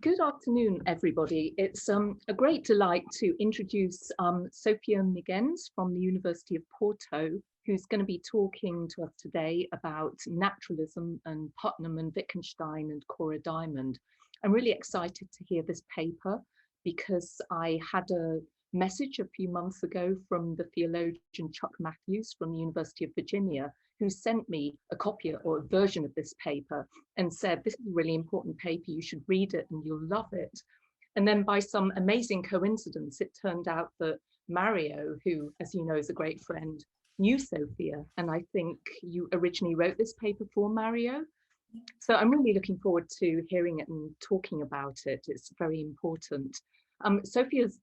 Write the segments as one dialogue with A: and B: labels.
A: Good afternoon, everybody. It's a great delight to introduce Sofia Miguens from the University of Porto, who's going to be talking to us today about naturalism and Putnam and Wittgenstein and Cora Diamond. I'm really excited to hear this paper because I had a message a few months ago from the theologian Chuck Matthews from the University of Virginia, who sent me a copy or a version of this paper and said, this is a really important paper, you should read it and you'll love it. And then by some amazing coincidence, it turned out that Mario, who, as you know, is a great friend, knew Sofia. And I think you originally wrote this paper for Mario. So I'm really looking forward to hearing it and talking about it. It's very important. Sofia's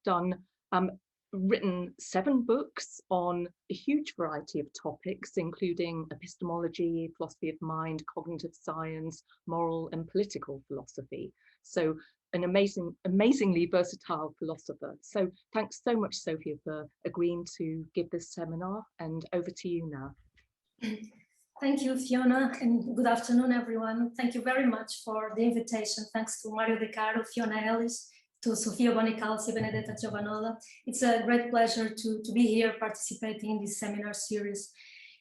A: written 7 books on a huge variety of topics, including epistemology, philosophy of mind, cognitive science, moral and political philosophy. So an amazingly versatile philosopher. So thanks so much, Sofia, for agreeing to give this seminar, and over to you now.
B: Thank you, Fiona, and good afternoon, everyone. Thank you very much for the invitation. Thanks to Mario De Caro, Fiona Ellis, to Sofia Bonicalzi, Benedetta Giovanola. It's a great pleasure to be here participating in this seminar series.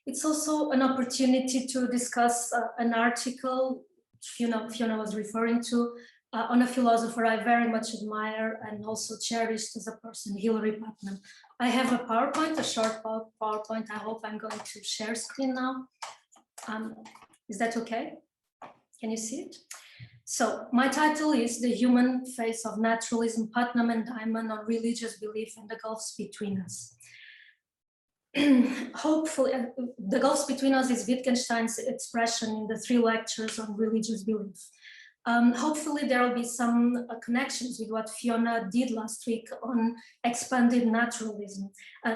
B: It's also an opportunity to discuss an article Fiona was referring to on a philosopher I very much admire and also cherished as a person, Hilary Putnam. I have a PowerPoint, a short PowerPoint. I hope I'm going to share screen now. Is that okay? Can you see it? So my title is The Human Face of Naturalism, Putnam and Diamond on Religious Belief and the Gulfs Between Us. Hopefully, the gulfs between us is Wittgenstein's expression in the 3 lectures on religious belief. Hopefully there will be some connections with what Fiona did last week on expanded naturalism.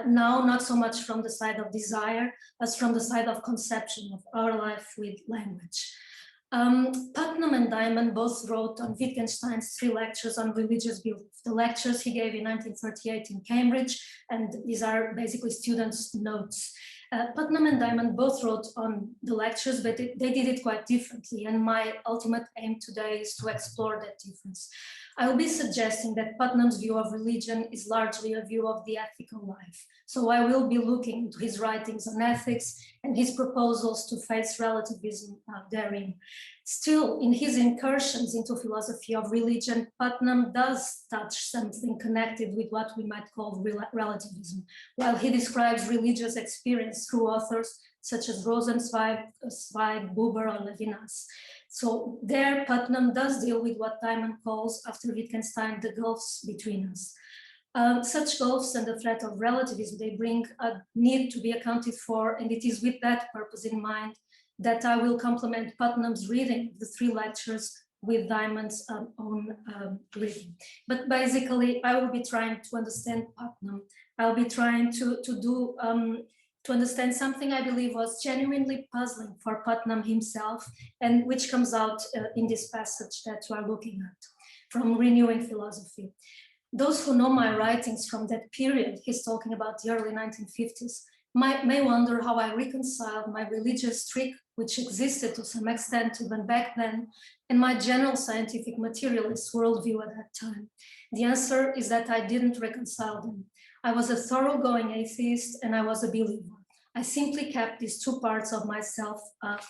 B: Now, not so much from the side of desire, as from the side of conception of our life with language. Putnam and Diamond both wrote on Wittgenstein's 3 lectures on religious belief. The lectures he gave in 1938 in Cambridge, and these are basically students' notes. Putnam and Diamond both wrote on the lectures, but they did it quite differently. And my ultimate aim today is to explore that difference. I will be suggesting that Putnam's view of religion is largely a view of the ethical life. So I will be looking into his writings on ethics and his proposals to face relativism therein. Still, in his incursions into philosophy of religion, Putnam does touch something connected with what we might call relativism, while he describes religious experience through authors such as Rosenzweig, Buber, or Levinas. So there, Putnam does deal with what Diamond calls, after Wittgenstein, the gulfs between us. Such gulfs and the threat of relativism they bring need to be accounted for, and it is with that purpose in mind that I will complement Putnam's reading of the 3 lectures with Diamond's own reading. But basically, I will be trying to understand Putnam. I'll be trying to understand something I believe was genuinely puzzling for Putnam himself, and which comes out in this passage that we are looking at from Renewing Philosophy. Those who know my writings from that period, he's talking about the early 1950s, may wonder how I reconciled my religious streak, which existed to some extent even back then, and my general scientific materialist worldview at that time. The answer is that I didn't reconcile them. I was a thoroughgoing atheist and I was a believer. I simply kept these 2 parts of myself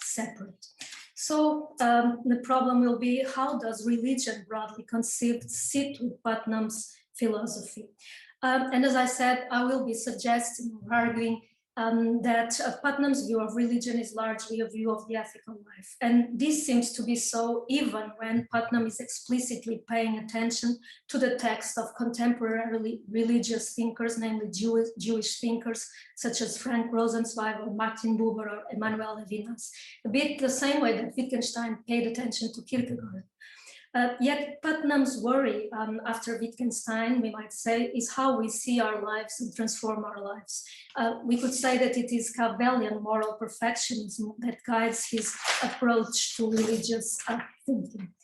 B: separate. So the problem will be, how does religion, broadly conceived, sit with Putnam's philosophy? And as I said, I will be suggesting or arguing that Putnam's view of religion is largely a view of the ethical life. And this seems to be so even when Putnam is explicitly paying attention to the text of contemporary religious thinkers, namely Jewish thinkers, such as Frank Rosenzweig or Martin Buber or Emanuel Levinas, a bit the same way that Wittgenstein paid attention to Kierkegaard. Yet Putnam's worry after Wittgenstein, we might say, is how we see our lives and transform our lives. We could say that it is Cabellian moral perfectionism that guides his approach to religious thinking.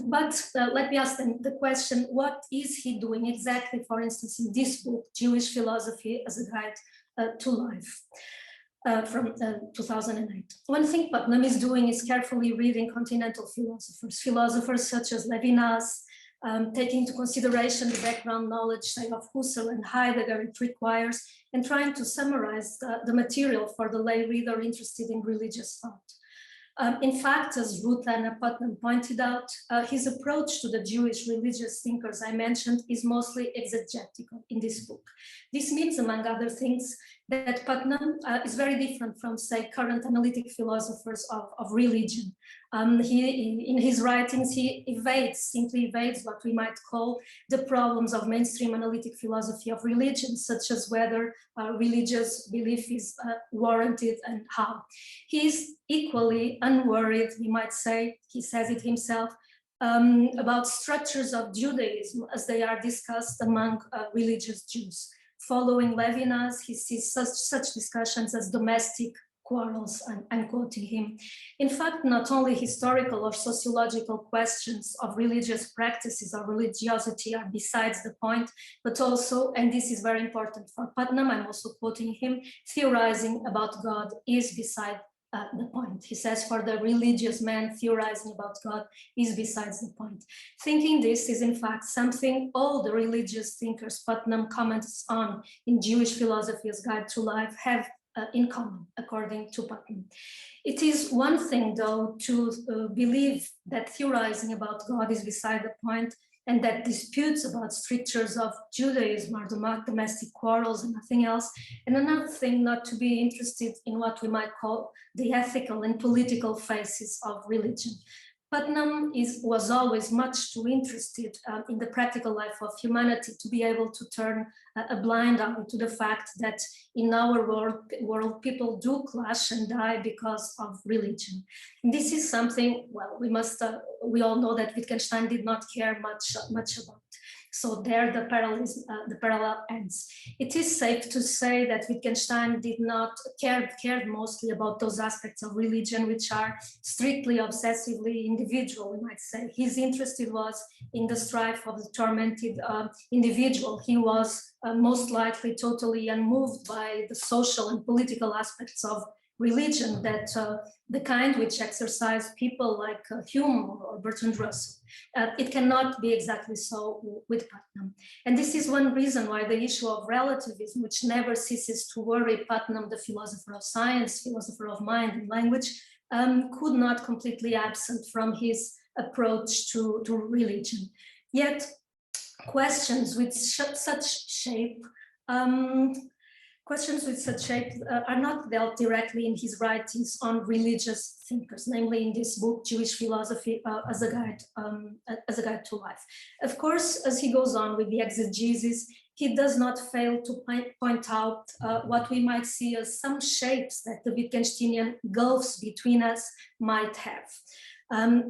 B: But let me ask them the question, what is he doing exactly, for instance, in this book, Jewish Philosophy as a Guide to Life? from 2008. One thing Putnam is doing is carefully reading continental philosophers such as Levinas, taking into consideration the background knowledge, say, of Husserl and Heidegger it requires, and trying to summarize the material for the lay reader interested in religious thought. In fact, as Ruth Anna Putnam pointed out, his approach to the Jewish religious thinkers I mentioned is mostly exegetical in this book. This means, among other things, that Putnam is very different from, say, current analytic philosophers of religion. In his writings, he simply evades what we might call the problems of mainstream analytic philosophy of religion, such as whether religious belief is warranted and how. He is equally unworried, we might say, he says it himself, about structures of Judaism as they are discussed among religious Jews. Following Levinas, he sees such discussions as domestic quarrels, I'm quoting him. In fact, not only historical or sociological questions of religious practices or religiosity are besides the point, but also, and this is very important for Putnam, I'm also quoting him, theorizing about God is beside the point. He says, for the religious man, theorizing about God is besides the point. Thinking this is in fact something all the religious thinkers Putnam comments on in Jewish Philosophy as Guide to Life have in common, according to Putnam. It is one thing, though, to believe that theorizing about God is beside the point and that disputes about strictures of Judaism are domestic quarrels and nothing else. And another thing, not to be interested in what we might call the ethical and political phases of religion. Putnam was always much too interested in the practical life of humanity to be able to turn a blind eye to the fact that in our world people do clash and die because of religion. And this is something, well, we all know that Wittgenstein did not care much about. So there the parallel ends. It is safe to say that Wittgenstein did not cared mostly about those aspects of religion which are strictly obsessively individual, we might say. His interest was in the strife of the tormented individual. He was most likely totally unmoved by the social and political aspects of religion, that the kind which exercise people like Hume or Bertrand Russell. It cannot be exactly so with Putnam. And this is one reason why the issue of relativism, which never ceases to worry Putnam, the philosopher of science, philosopher of mind and language, could not completely absent from his approach to religion. Yet questions with such shape are not dealt directly in his writings on religious thinkers, namely in this book, Jewish Philosophy as a Guide to Life. Of course, as he goes on with the exegesis, he does not fail to point out what we might see as some shapes that the Wittgensteinian gulfs between us might have.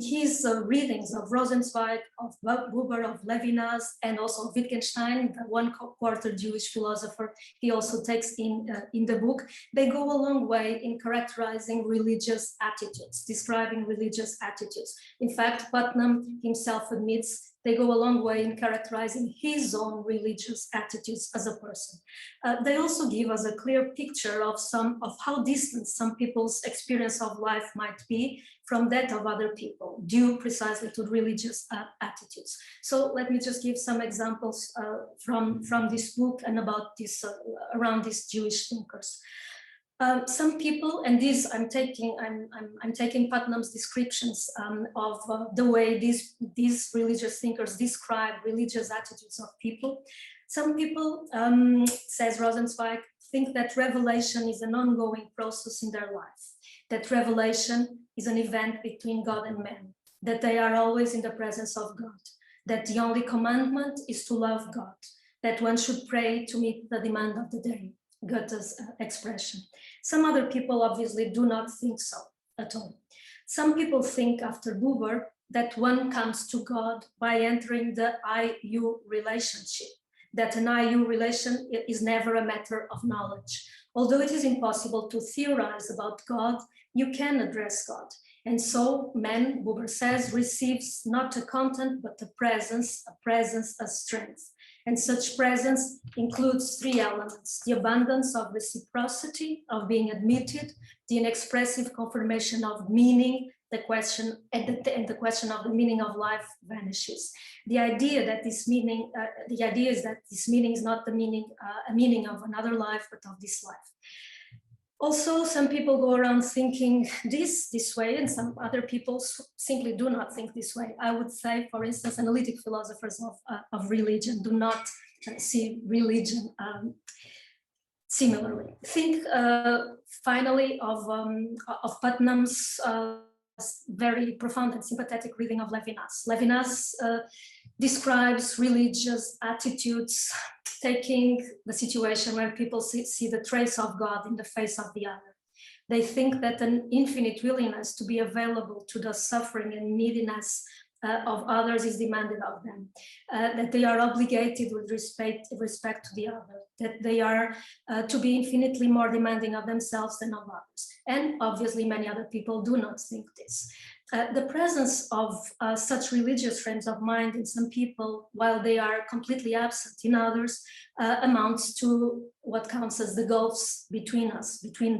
B: His readings of Rosenzweig, of Buber, of Levinas, and also of Wittgenstein, the one-quarter Jewish philosopher he also takes in the book, they go a long way in characterizing religious attitudes, describing religious attitudes. In fact, Putnam himself admits they go a long way in characterizing his own religious attitudes as a person. They also give us a clear picture of how distant some people's experience of life might be from that of other people, due precisely to religious attitudes. So let me just give some examples from this book and about this around these Jewish thinkers. Some people, and these I'm taking Putnam's descriptions of the way these religious thinkers describe religious attitudes of people. Some people, says Rosenzweig, think that revelation is an ongoing process in their life, that revelation is an event between God and man, that they are always in the presence of God, that the only commandment is to love God, that one should pray to meet the demand of the day, Goethe's expression. Some other people obviously do not think so at all. Some people think, after Buber, that one comes to God by entering the I-you relationship, that an I-you relation is never a matter of knowledge. Although it is impossible to theorize about God, you can address God. And so man, Buber says, receives not a content, but a presence as strength. And such presence includes three elements: the abundance of reciprocity, of being admitted, the inexpressive confirmation of meaning, the question of the meaning of life vanishes. The idea that this meaning, is that this meaning is not the meaning, a meaning of another life, but of this life. Also, some people go around thinking this way, and some other people simply do not think this way. I would say, for instance, analytic philosophers of religion do not see religion similarly. Think finally of Putnam's very profound and sympathetic reading of Levinas. Levinas describes religious attitudes taking the situation where people see the trace of God in the face of the other. They think that an infinite willingness to be available to the suffering and neediness of others is demanded of them, that they are obligated with respect to the other, that they are to be infinitely more demanding of themselves than of others. And obviously many other people do not think this. The presence of such religious frames of mind in some people, while they are completely absent in others, amounts to what counts as the gulfs between us, between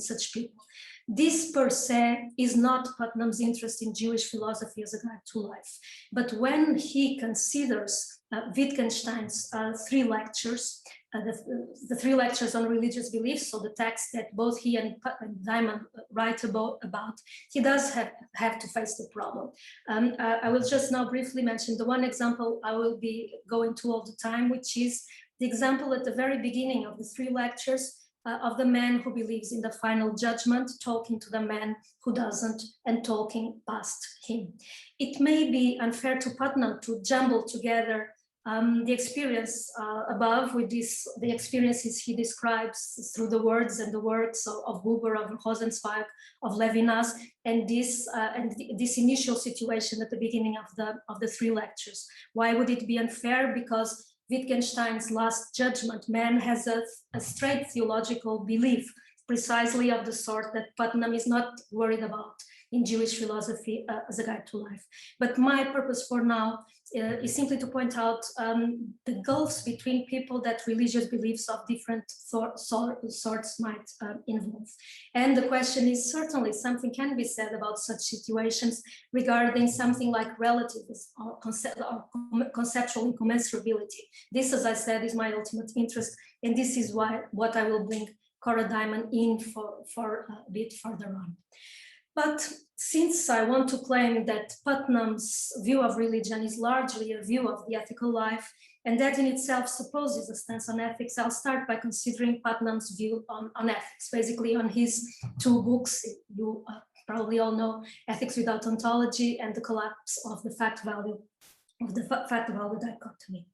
B: such people. This per se is not Putnam's interest in Jewish philosophy as a guide to life. But when he considers Wittgenstein's three lectures, the three lectures on religious beliefs, so the text that both he and Diamond write about, he does have to face the problem. I will just now briefly mention the one example I will be going to all the time, which is the example at the very beginning of the three lectures of the man who believes in the final judgment, talking to the man who doesn't, and talking past him. It may be unfair to Putnam to jumble together the experience above with the experiences he describes through the words and the works of Buber, of Rosenzweig, of Levinas, and this initial situation at the beginning of the three lectures. Why would it be unfair? Because Wittgenstein's Last Judgment, man has a straight theological belief, precisely of the sort that Putnam is not worried about in Jewish philosophy as a guide to life. But my purpose for now is simply to point out the gulfs between people that religious beliefs of different sorts might involve. And the question is, certainly something can be said about such situations regarding something like relativism or conceptual incommensurability. This, as I said, is my ultimate interest, and this is what I will bring Cora Diamond in for a bit further on. But since I want to claim that Putnam's view of religion is largely a view of the ethical life, and that in itself supposes a stance on ethics, I'll start by considering Putnam's view on ethics, basically on his two books. You probably all know Ethics Without Ontology and The Collapse of the Fact-Value Dichotomy.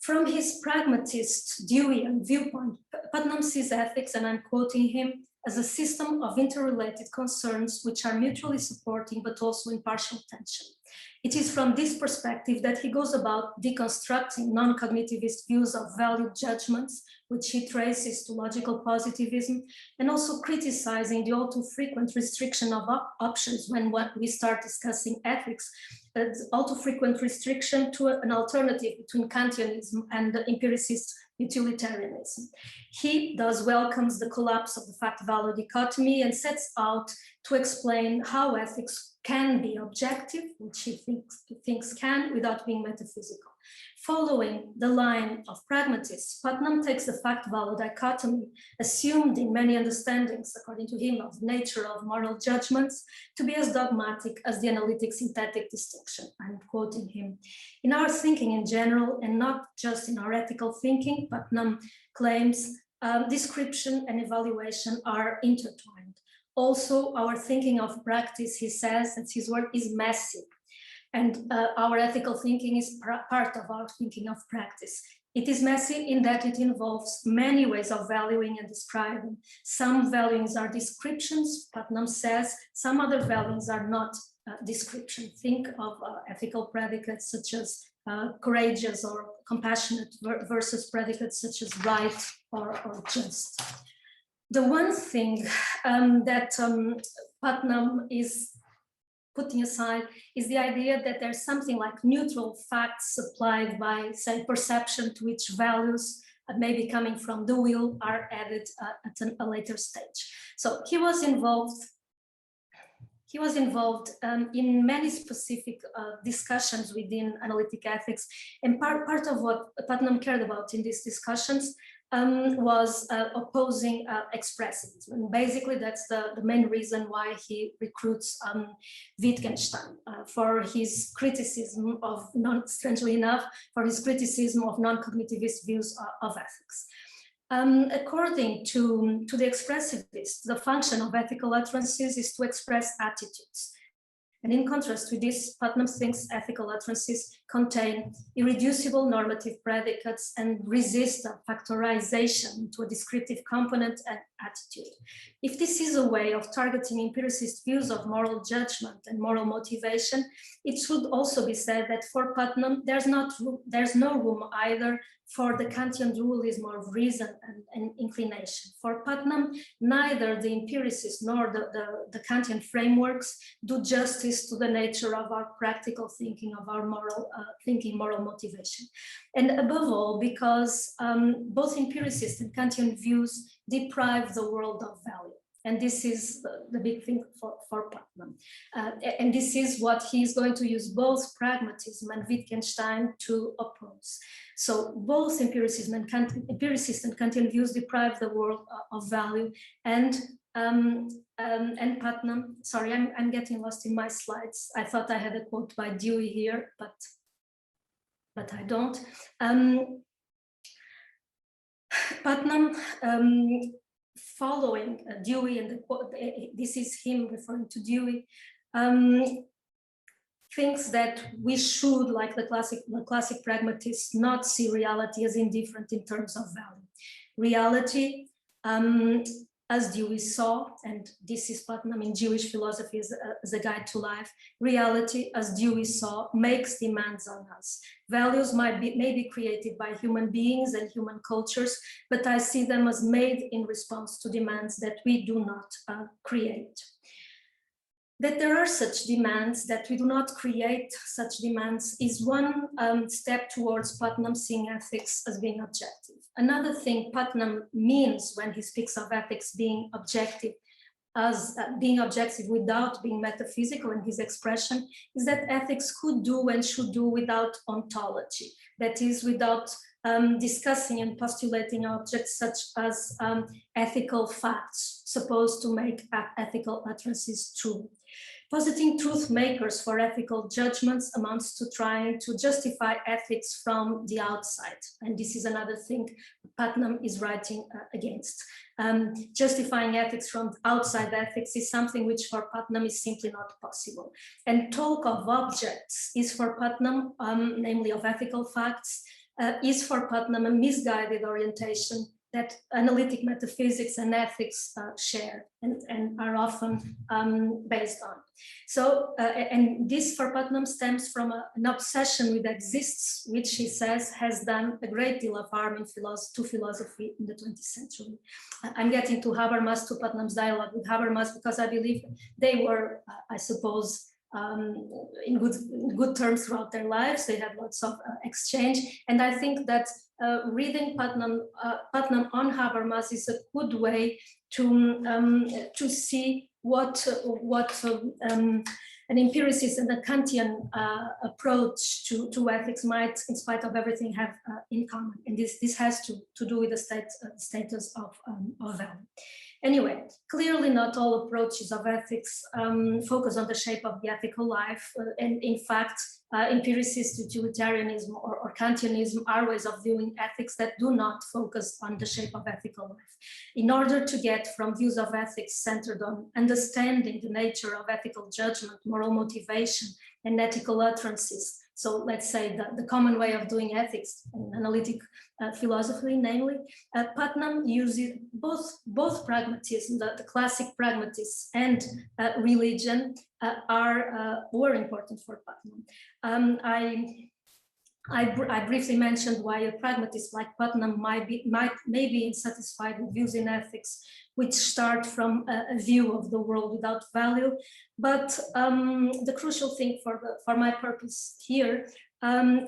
B: From his pragmatist Deweyan viewpoint, Putnam sees ethics, and I'm quoting him, as a system of interrelated concerns which are mutually supporting but also in partial tension. It is from this perspective that he goes about deconstructing non-cognitivist views of valued judgments, which he traces to logical positivism, and also criticizing the all too frequent restriction of options when we start discussing ethics, all too frequent restriction to an alternative between Kantianism and the empiricist utilitarianism. He thus welcomes the collapse of the fact-value dichotomy and sets out to explain how ethics can be objective, which he thinks can, without being metaphysical. Following the line of pragmatists, Putnam takes the fact-value dichotomy, assumed in many understandings, according to him, of the nature of moral judgments, to be as dogmatic as the analytic-synthetic distinction. I'm quoting him. In our thinking in general, and not just in our ethical thinking, Putnam claims description and evaluation are intertwined. Also, our thinking of practice, he says, that's his word, is messy. And our ethical thinking is part of our thinking of practice. It is messy in that it involves many ways of valuing and describing. Some valuings are descriptions, Putnam says, some other valuings are not description. Think of ethical predicates such as courageous or compassionate versus predicates such as right or just. The one thing that Putnam is putting aside is the idea that there's something like neutral facts supplied by, say, perception, to which values maybe coming from the will are added at a later stage. So he was involved in many specific discussions within analytic ethics, and part of what Putnam cared about in these discussions was opposing expressivism. And basically that's the main reason why he recruits Wittgenstein for his criticism of, strangely enough, for his criticism of non-cognitivist views of ethics. According to the expressivists, the function of ethical utterances is to express attitudes. And in contrast with this, Putnam thinks ethical utterances contain irreducible normative predicates and resist a factorization to a descriptive component and attitude. If this is a way of targeting empiricist views of moral judgment and moral motivation, it should also be said that for Putnam, there's no room either for the Kantian dualism of reason and inclination. For Putnam, neither the empiricist nor the Kantian frameworks do justice to the nature of our practical thinking, of our moral thinking, moral motivation. And above all, because both empiricist and Kantian views deprive the world of value. And this is the big thing for Putnam. And this is what he's going to use both pragmatism and Wittgenstein to oppose. So both empiricism and empiricist and Kantian views deprive the world of value. And Putnam, sorry, I'm getting lost in my slides. I thought I had a quote by Dewey here, but I don't. Putnam, following Dewey, and this is him referring to Dewey, thinks that we should, like the classic pragmatists, not see reality as indifferent in terms of value. Reality, as Dewey saw, and this is Putnam in Jewish philosophy as a guide to life, reality, as Dewey saw, makes demands on us. Values may be created by human beings and human cultures, but I see them as made in response to demands that we do not create. That there are such demands, that we do not create such demands, is one step towards Putnam seeing ethics as being objective. Another thing Putnam means when he speaks of ethics being objective, as being objective without being metaphysical in his expression, is that ethics could do and should do without ontology. That is, without discussing and postulating objects such as ethical facts supposed to make ethical utterances true. Positing truth makers for ethical judgments amounts to trying to justify ethics from the outside. And this is another thing Putnam is writing against. Justifying ethics from outside ethics is something which for Putnam is simply not possible. And talk of objects is for Putnam, namely of ethical facts, is for Putnam a misguided orientation that analytic metaphysics and ethics share and are often based on. So, and this for Putnam stems from an obsession with exists, which he says has done a great deal of harm to philosophy in the 20th century. I'm getting to Habermas, to Putnam's dialogue with Habermas, because I believe they were, I suppose, in good terms throughout their lives. They had lots of exchange, and I think that reading Putnam on Habermas is a good way to see what an empiricist and a Kantian approach to ethics might, in spite of everything, have in common. And this has to do with the status of value. Anyway, clearly not all approaches of ethics focus on the shape of the ethical life. And in fact, empiricist utilitarianism or Kantianism are ways of viewing ethics that do not focus on the shape of ethical life. In order to get from views of ethics centered on understanding the nature of ethical judgment, moral motivation, and ethical utterances, so let's say the common way of doing ethics in analytic philosophy, namely, Putnam uses both pragmatism, the classic pragmatists, and religion were important for Putnam. I briefly mentioned why a pragmatist like Putnam may be insatisfied with views in ethics which start from a view of the world without value. But the crucial thing for my purpose here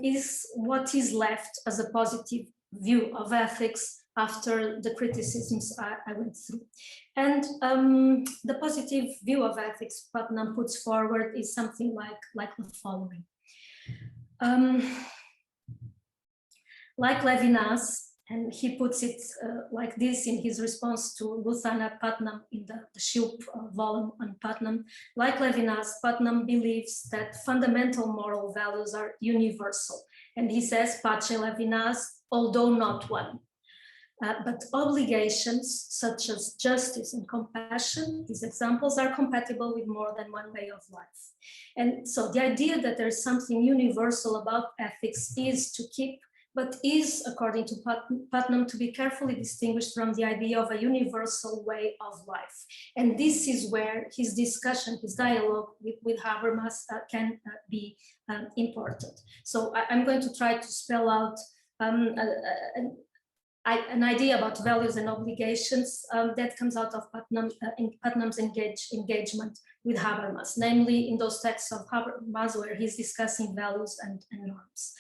B: is what is left as a positive view of ethics after the criticisms I went through. And the positive view of ethics Putnam puts forward is something like the following. Like Levinas, and he puts it like this in his response to Luthana Putnam in the Shilp volume on Putnam. Like Levinas, Putnam believes that fundamental moral values are universal. And he says, Pace Levinas, although not one. But obligations such as justice and compassion, these examples are compatible with more than one way of life. And so the idea that there's something universal about ethics is to keep, but is, according to Putnam, to be carefully distinguished from the idea of a universal way of life. And this is where his discussion, his dialogue with Habermas can be important. So I'm going to try to spell out an idea about values and obligations that comes out of Putnam's engagement with Habermas, namely in those texts of Habermas where he's discussing values and norms.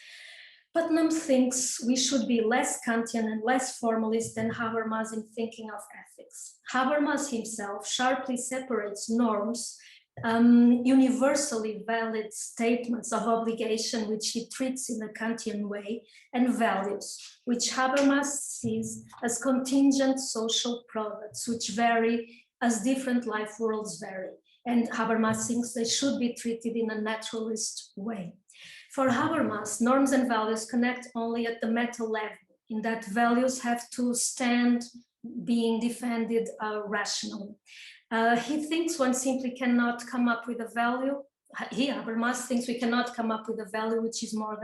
B: Putnam thinks we should be less Kantian and less formalist than Habermas in thinking of ethics. Habermas himself sharply separates norms, universally valid statements of obligation, which he treats in a Kantian way, and values, which Habermas sees as contingent social products, which vary as different life worlds vary. And Habermas thinks they should be treated in a naturalist way. For Habermas, norms and values connect only at the meta level, in that values have to stand being defended rationally. He thinks one simply cannot come up with a value. Habermas thinks we cannot come up with a value which is more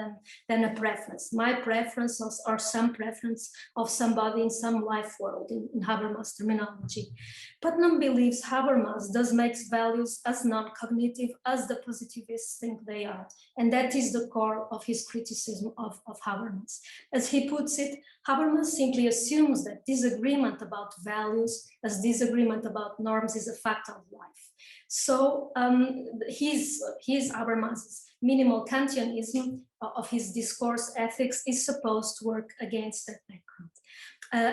B: than a preference. My preference or some preference of somebody in some life world, in Habermas terminology. Putnam believes Habermas does make values as non-cognitive as the positivists think they are. And that is the core of his criticism of Habermas. As he puts it, Habermas simply assumes that disagreement about values as disagreement about norms is a fact of life. So Habermas's minimal Kantianism of his discourse ethics is supposed to work against that background.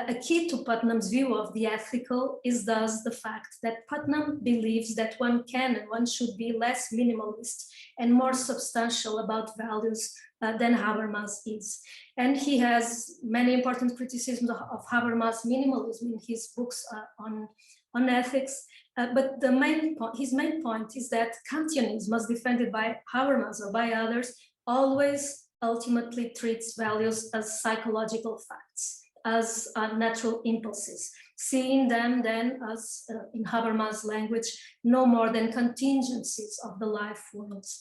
B: A key to Putnam's view of the ethical is thus the fact that Putnam believes that one can and one should be less minimalist and more substantial about values than Habermas is. And he has many important criticisms of Habermas' minimalism in his books on ethics. But his main point is that Kantianism, as defended by Habermas or by others, always ultimately treats values as psychological facts, as natural impulses, seeing them then as, in Habermas' language, no more than contingencies of the life worlds.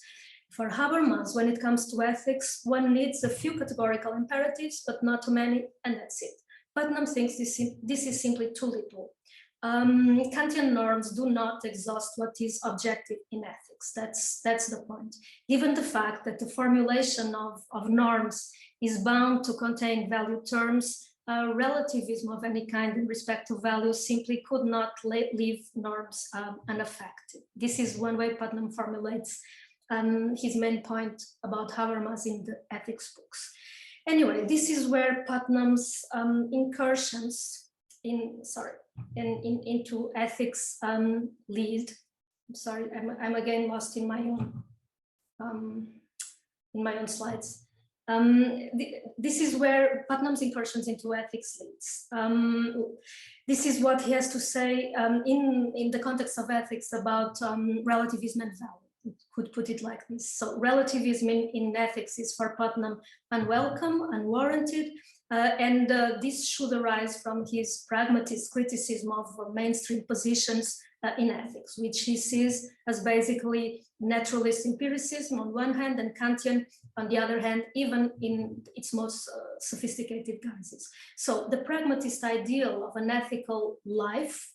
B: For Habermas, when it comes to ethics, one needs a few categorical imperatives, but not too many, and that's it. Putnam thinks this is simply too little. Kantian norms do not exhaust what is objective in ethics. That's the point. Given the fact that the formulation of norms is bound to contain value terms, relativism of any kind in respect to values simply could not leave norms unaffected. This is one way Putnam formulates his main point about Habermas in the ethics books. Anyway, this is where Putnam's incursions into ethics lead. I'm sorry, I'm again lost in my own slides. This is where Putnam's incursions into ethics leads. This is what he has to say in the context of ethics about relativism and value. Could put it like this. So relativism in ethics is for Putnam unwelcome, unwarranted, and this should arise from his pragmatist criticism of mainstream positions in ethics, which he sees as basically naturalist empiricism on one hand and Kantian on the other hand, even in its most sophisticated guises. So the pragmatist ideal of an ethical life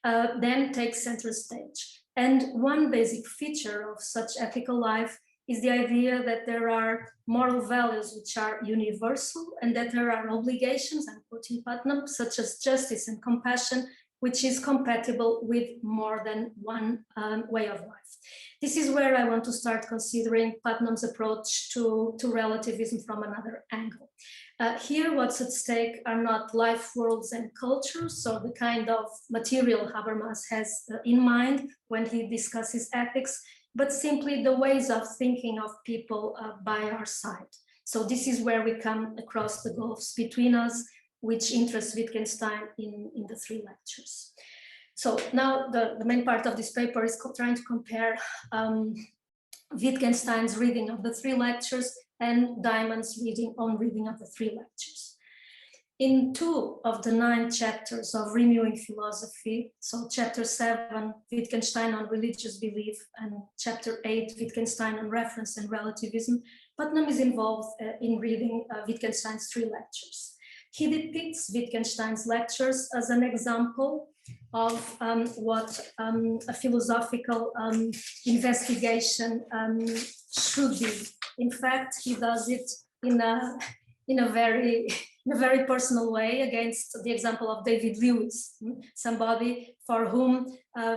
B: then takes center stage. And one basic feature of such ethical life is the idea that there are moral values which are universal and that there are obligations, I'm quoting Putnam, such as justice and compassion, which is compatible with more than one way of life. This is where I want to start considering Putnam's approach to relativism from another angle. Here, what's at stake are not life worlds and cultures, so the kind of material Habermas has in mind when he discusses ethics, but simply the ways of thinking of people by our side. So this is where we come across the gulfs between us, which interests Wittgenstein in the three lectures. So now the main part of this paper is trying to compare Wittgenstein's reading of the three lectures and Diamond's reading of the three lectures. In 2 of the 9 chapters of Renewing Philosophy, so chapter 7, Wittgenstein on religious belief, and chapter 8, Wittgenstein on reference and relativism, Putnam is involved in reading Wittgenstein's 3 lectures. He depicts Wittgenstein's lectures as an example of what a philosophical investigation should be. In fact, he does it in a very personal way against the example of David Lewis, somebody for whom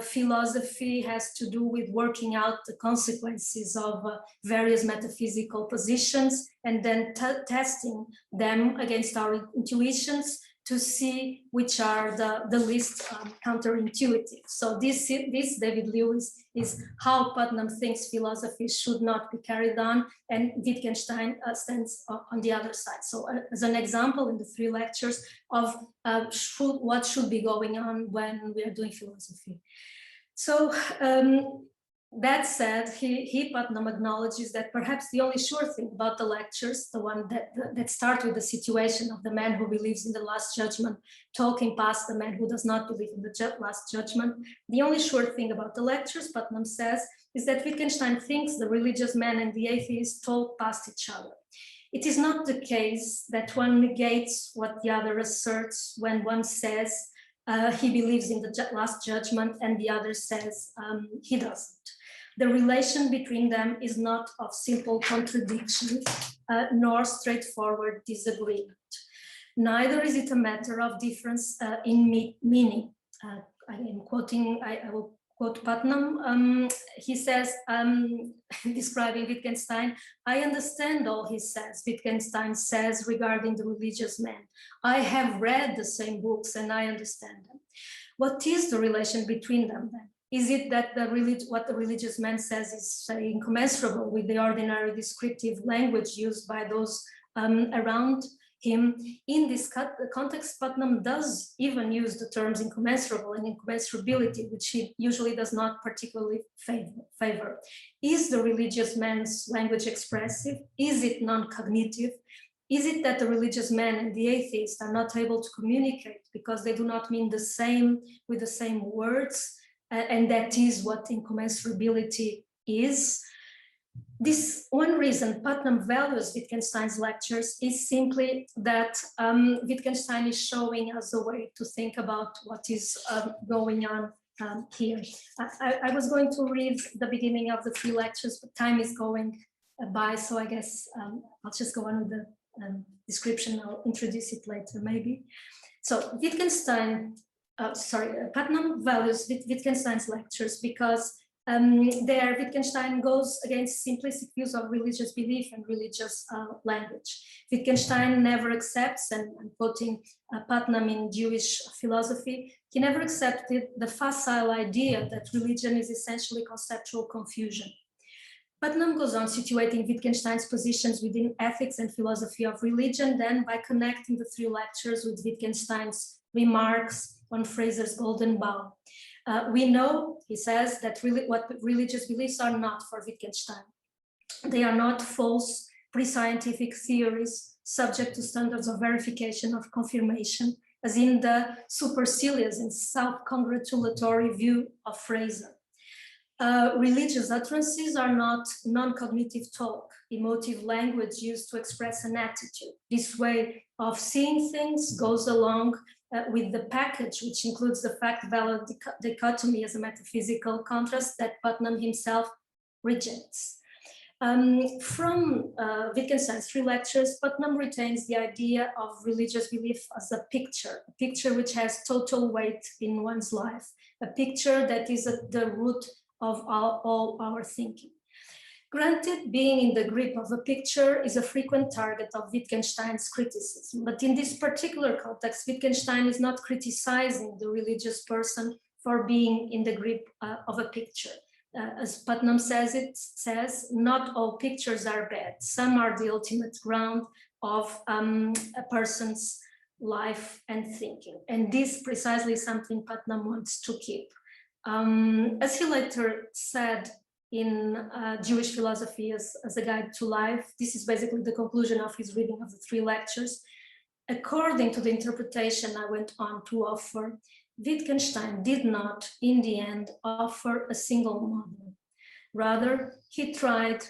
B: philosophy has to do with working out the consequences of various metaphysical positions and then testing them against our intuitions to see which are the least counterintuitive. So this David Lewis is how Putnam thinks philosophy should not be carried on, and Wittgenstein stands on the other side. So as an example in the 3 lectures of what should be going on when we are doing philosophy. So that said, Putnam acknowledges that perhaps the only sure thing about the lectures, the one that start with the situation of the man who believes in the last judgment, talking past the man who does not believe in the last judgment, the only sure thing about the lectures, Putnam says, is that Wittgenstein thinks the religious man and the atheist talk past each other. It is not the case that one negates what the other asserts when one says he believes in the last judgment and the other says he doesn't. The relation between them is not of simple contradiction nor straightforward disagreement. Neither is it a matter of difference in meaning. I will quote Putnam. He says, describing Wittgenstein, I understand all he says, Wittgenstein says regarding the religious man. I have read the same books and I understand them. What is the relation between them then? Is it that what the religious man says is, say, incommensurable with the ordinary descriptive language used by those around him? In this context, Putnam does even use the terms incommensurable and incommensurability, which he usually does not particularly favor. Is the religious man's language expressive? Is it non-cognitive? Is it that the religious man and the atheist are not able to communicate because they do not mean the same with the same words? And that is what incommensurability is. This one reason Putnam values Wittgenstein's lectures is simply that Wittgenstein is showing us a way to think about what is going on here. I was going to read the beginning of the 3 lectures, but time is going by, so I guess I'll just go on with the description. I'll introduce it later, maybe. So Putnam values Wittgenstein's lectures because there Wittgenstein goes against simplistic views of religious belief and religious language. Wittgenstein never accepts, and I'm quoting Putnam in Jewish philosophy, he never accepted the facile idea that religion is essentially conceptual confusion. Putnam goes on situating Wittgenstein's positions within ethics and philosophy of religion, then by connecting the 3 lectures with Wittgenstein's remarks on Fraser's Golden Bough. We know, he says, that what religious beliefs are not for Wittgenstein. They are not false, pre-scientific theories subject to standards of verification or confirmation, as in the supercilious and self-congratulatory view of Fraser. Religious utterances are not non-cognitive talk, emotive language used to express an attitude. This way of seeing things goes along with the package, which includes the fact-value dichotomy as a metaphysical contrast that Putnam himself rejects. From Wittgenstein's 3 lectures, Putnam retains the idea of religious belief as a picture which has total weight in one's life, a picture that is at the root of all our thinking. Granted, being in the grip of a picture is a frequent target of Wittgenstein's criticism, but in this particular context, Wittgenstein is not criticizing the religious person for being in the grip of a picture. As Putnam says, not all pictures are bad. Some are the ultimate ground of a person's life and thinking. And this precisely something Putnam wants to keep. As he later said in Jewish Philosophy as a Guide to Life, this is basically the conclusion of his reading of the 3 lectures. According to the interpretation I went on to offer, Wittgenstein did not, in the end, offer a single model. Rather, he tried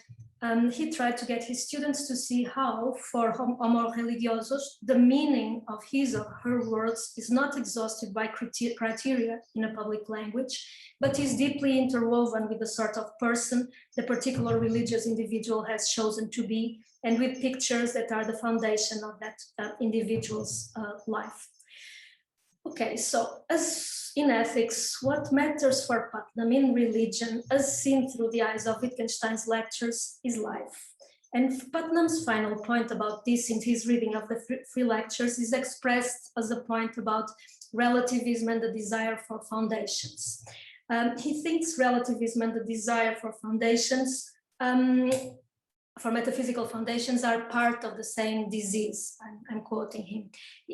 B: to get his students to see how, for homo religiosos, the meaning of his or her words is not exhausted by criteria in a public language, but is deeply interwoven with the sort of person the particular religious individual has chosen to be, and with pictures that are the foundation of that individual's life. Okay, so as in ethics, what matters for Putnam in religion, as seen through the eyes of Wittgenstein's lectures, is life. And Putnam's final point about this in his reading of the 3 lectures is expressed as a point about relativism and the desire for foundations. He thinks relativism and the desire for foundations, for metaphysical foundations, are part of the same disease. I'm quoting him.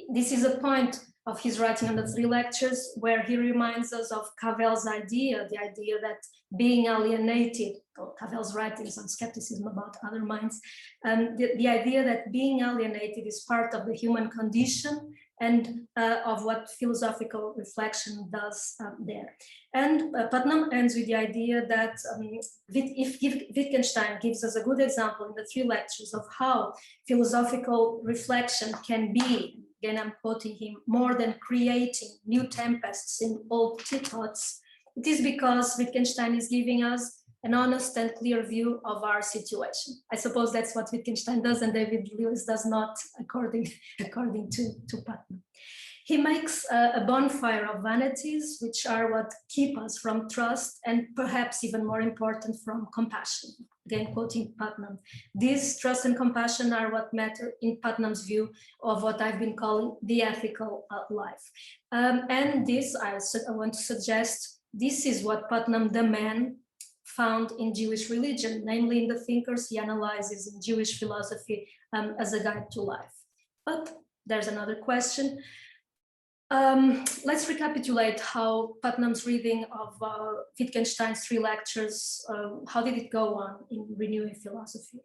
B: This is a point of his writing on the 3 lectures where he reminds us of Cavell's idea, the idea that being alienated, or Cavell's writings on skepticism about other minds, the idea that being alienated is part of the human condition and of what philosophical reflection does there. And Putnam ends with the idea that if Wittgenstein gives us a good example in the 3 lectures of how philosophical reflection can be, again I'm quoting him, more than creating new tempests in old thoughts, it is because Wittgenstein is giving us an honest and clear view of our situation. I suppose that's what Wittgenstein does and David Lewis does not, according to Putnam. He makes a bonfire of vanities, which are what keep us from trust and perhaps even more important, from compassion. Again, quoting Putnam. These trust and compassion are what matter in Putnam's view of what I've been calling the ethical life. And this, I want to suggest, this is what Putnam, the man, found in Jewish religion, namely in the thinkers he analyzes in Jewish philosophy as a guide to life. But there's another question. Let's recapitulate how Putnam's reading of Wittgenstein's 3 lectures, how did it go on in renewing philosophy?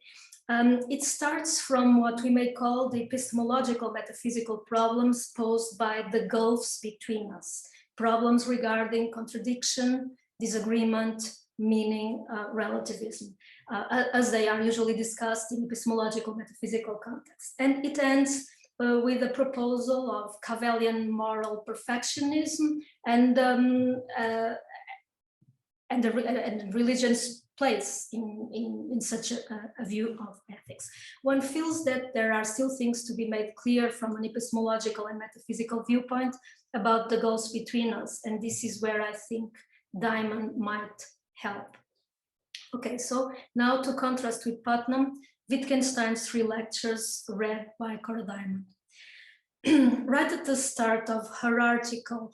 B: It starts from what we may call the epistemological metaphysical problems posed by the gulfs between us, problems regarding contradiction, disagreement, meaning, relativism, as they are usually discussed in epistemological metaphysical context. And it ends with a proposal of Cavellian moral perfectionism and religion's place in such a view of ethics. One feels that there are still things to be made clear from an epistemological and metaphysical viewpoint about the goals between us, and this is where I think Diamond might help. Okay, so now to contrast with Putnam, Wittgenstein's 3 lectures read by Cora Diamond. Right at the start of her article,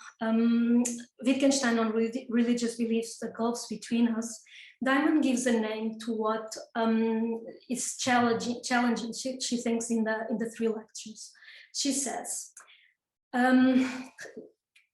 B: Wittgenstein on religious beliefs, the gulfs between us, Diamond gives a name to what is challenging, she thinks, in the 3 lectures. She says,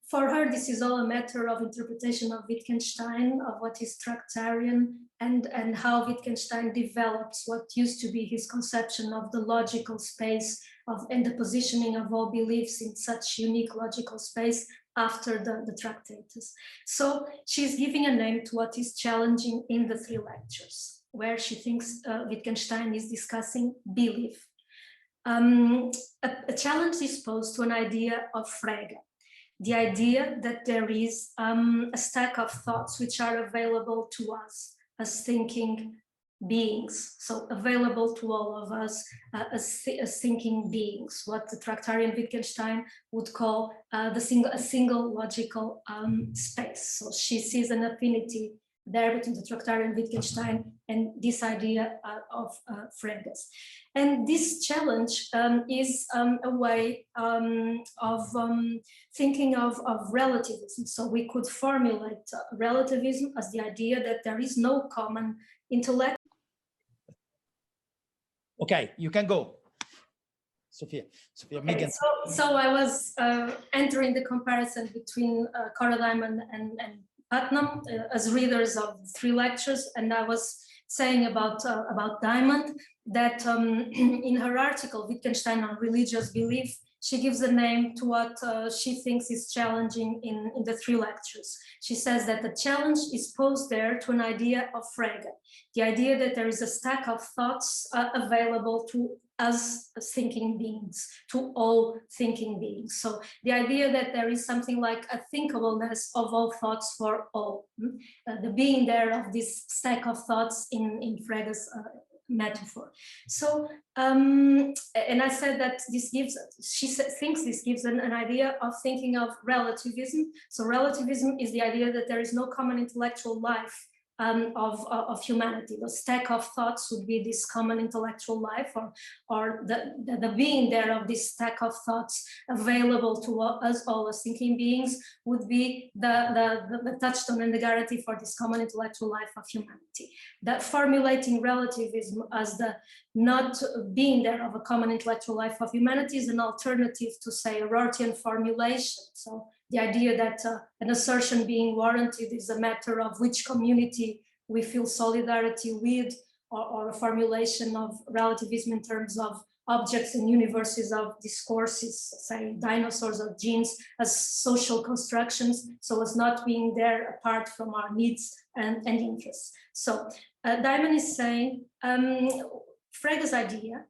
B: for her, this is all a matter of interpretation of Wittgenstein, of what is Tractarian, and how Wittgenstein develops what used to be his conception of the logical space and the positioning of all beliefs in such unique logical space after the Tractatus. So she's giving a name to what is challenging in the 3 lectures, where she thinks Wittgenstein is discussing belief. A challenge is posed to an idea of Frege, the idea that there is a stack of thoughts which are available to us as thinking beings, so available to all of us as thinking beings, what the Tractarian Wittgenstein would call a single logical space. So she sees an affinity there between the Tractarian Wittgenstein and this idea of Frege's. And this challenge is a way of thinking of relativism. So we could formulate relativism as the idea that there is no common intellect.
C: Okay, you can go. Sofia, Miguens.
B: Okay, so I was entering the comparison between Cora Diamond and Putnam as readers of 3 lectures, and I was saying about Diamond that in her article, Wittgenstein on Religious Belief, she gives a name to what she thinks is challenging in the 3 lectures. She says that the challenge is posed there to an idea of Frege, the idea that there is a stack of thoughts available to us as thinking beings, to all thinking beings. So the idea that there is something like a thinkableness of all thoughts for all, the being there of this stack of thoughts in Frege's metaphor. So, and I said that this gives, she thinks this gives an idea of thinking of relativism. So relativism is the idea that there is no common intellectual life of humanity. The stack of thoughts would be this common intellectual life, or the being there of this stack of thoughts available to us all as thinking beings would be the touchstone and the guarantee for this common intellectual life of humanity. That formulating relativism as the not being there of a common intellectual life of humanity is an alternative to, say, a Rortian formulation. So the idea that an assertion being warranted is a matter of which community we feel solidarity with, or a formulation of relativism in terms of objects and universes of discourses, say dinosaurs or genes, as social constructions, so as not being there apart from our needs and interests. So Diamond is saying Frege's idea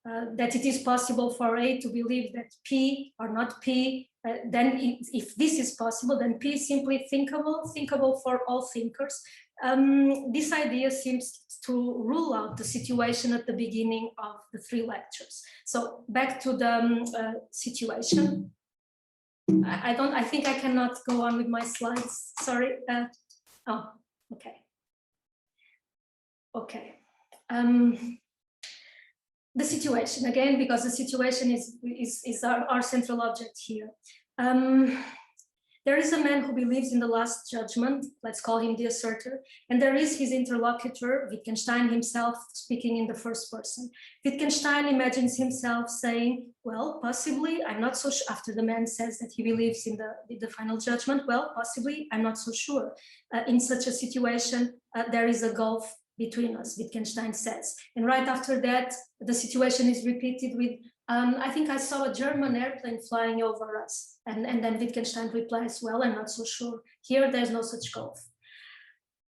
B: that it is possible for A to believe that P or not P, then if this is possible, then P is simply thinkable for all thinkers. This idea seems to rule out the situation at the beginning of the 3 lectures. So back to the situation. I think I cannot go on with my slides. Sorry. Oh, okay. Okay. The situation again, because the situation is our central object here. There is a man who believes in the last judgment, let's call him the assertor, and there is his interlocutor, Wittgenstein himself, speaking in the first person. Wittgenstein imagines himself saying, well, possibly, I'm not so sure, after the man says that he believes in the final judgment, well, possibly, I'm not so sure. In such a situation, there is a gulf between us, Wittgenstein says. And right after that, the situation is repeated with, I think I saw a German airplane flying over us. And then Wittgenstein replies, well, I'm not so sure. Here, there's no such gulf.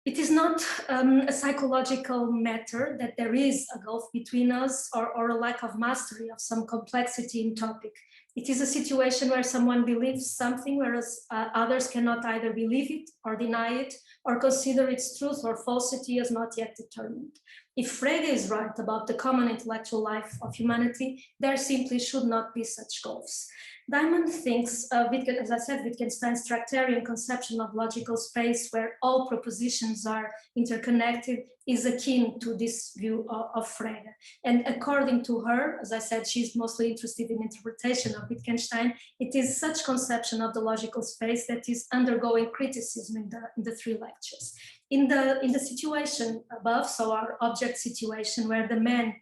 B: It is not a psychological matter that there is a gulf between us or a lack of mastery of some complexity in topic. It is a situation where someone believes something, whereas others cannot either believe it or deny it or consider its truth or falsity as not yet determined. If Frege is right about the common intellectual life of humanity, there simply should not be such gulfs. Diamond thinks, as I said, Wittgenstein's Tractarian conception of logical space where all propositions are interconnected is akin to this view of Frege. And according to her, as I said, she's mostly interested in interpretation of Wittgenstein, it is such conception of the logical space that is undergoing criticism in the 3 lectures. In the situation above, so our object situation, where the man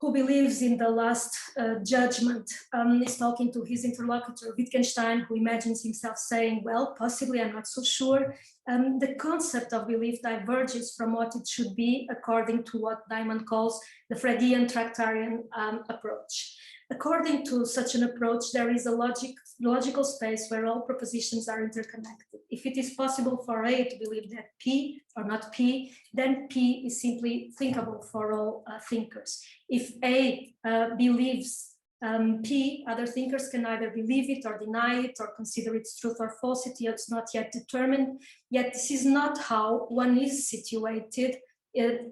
B: who believes in the last judgment is talking to his interlocutor, Wittgenstein, who imagines himself saying, well, possibly, I'm not so sure. The concept of belief diverges from what it should be, according to what Diamond calls the Fregean Tractarian approach. According to such an approach, there is a logical space where all propositions are interconnected. If it is possible for A to believe that P or not P, then P is simply thinkable for all thinkers. If A believes P, other thinkers can either believe it or deny it or consider its truth or falsity. It's not yet determined. Yet this is not how one is situated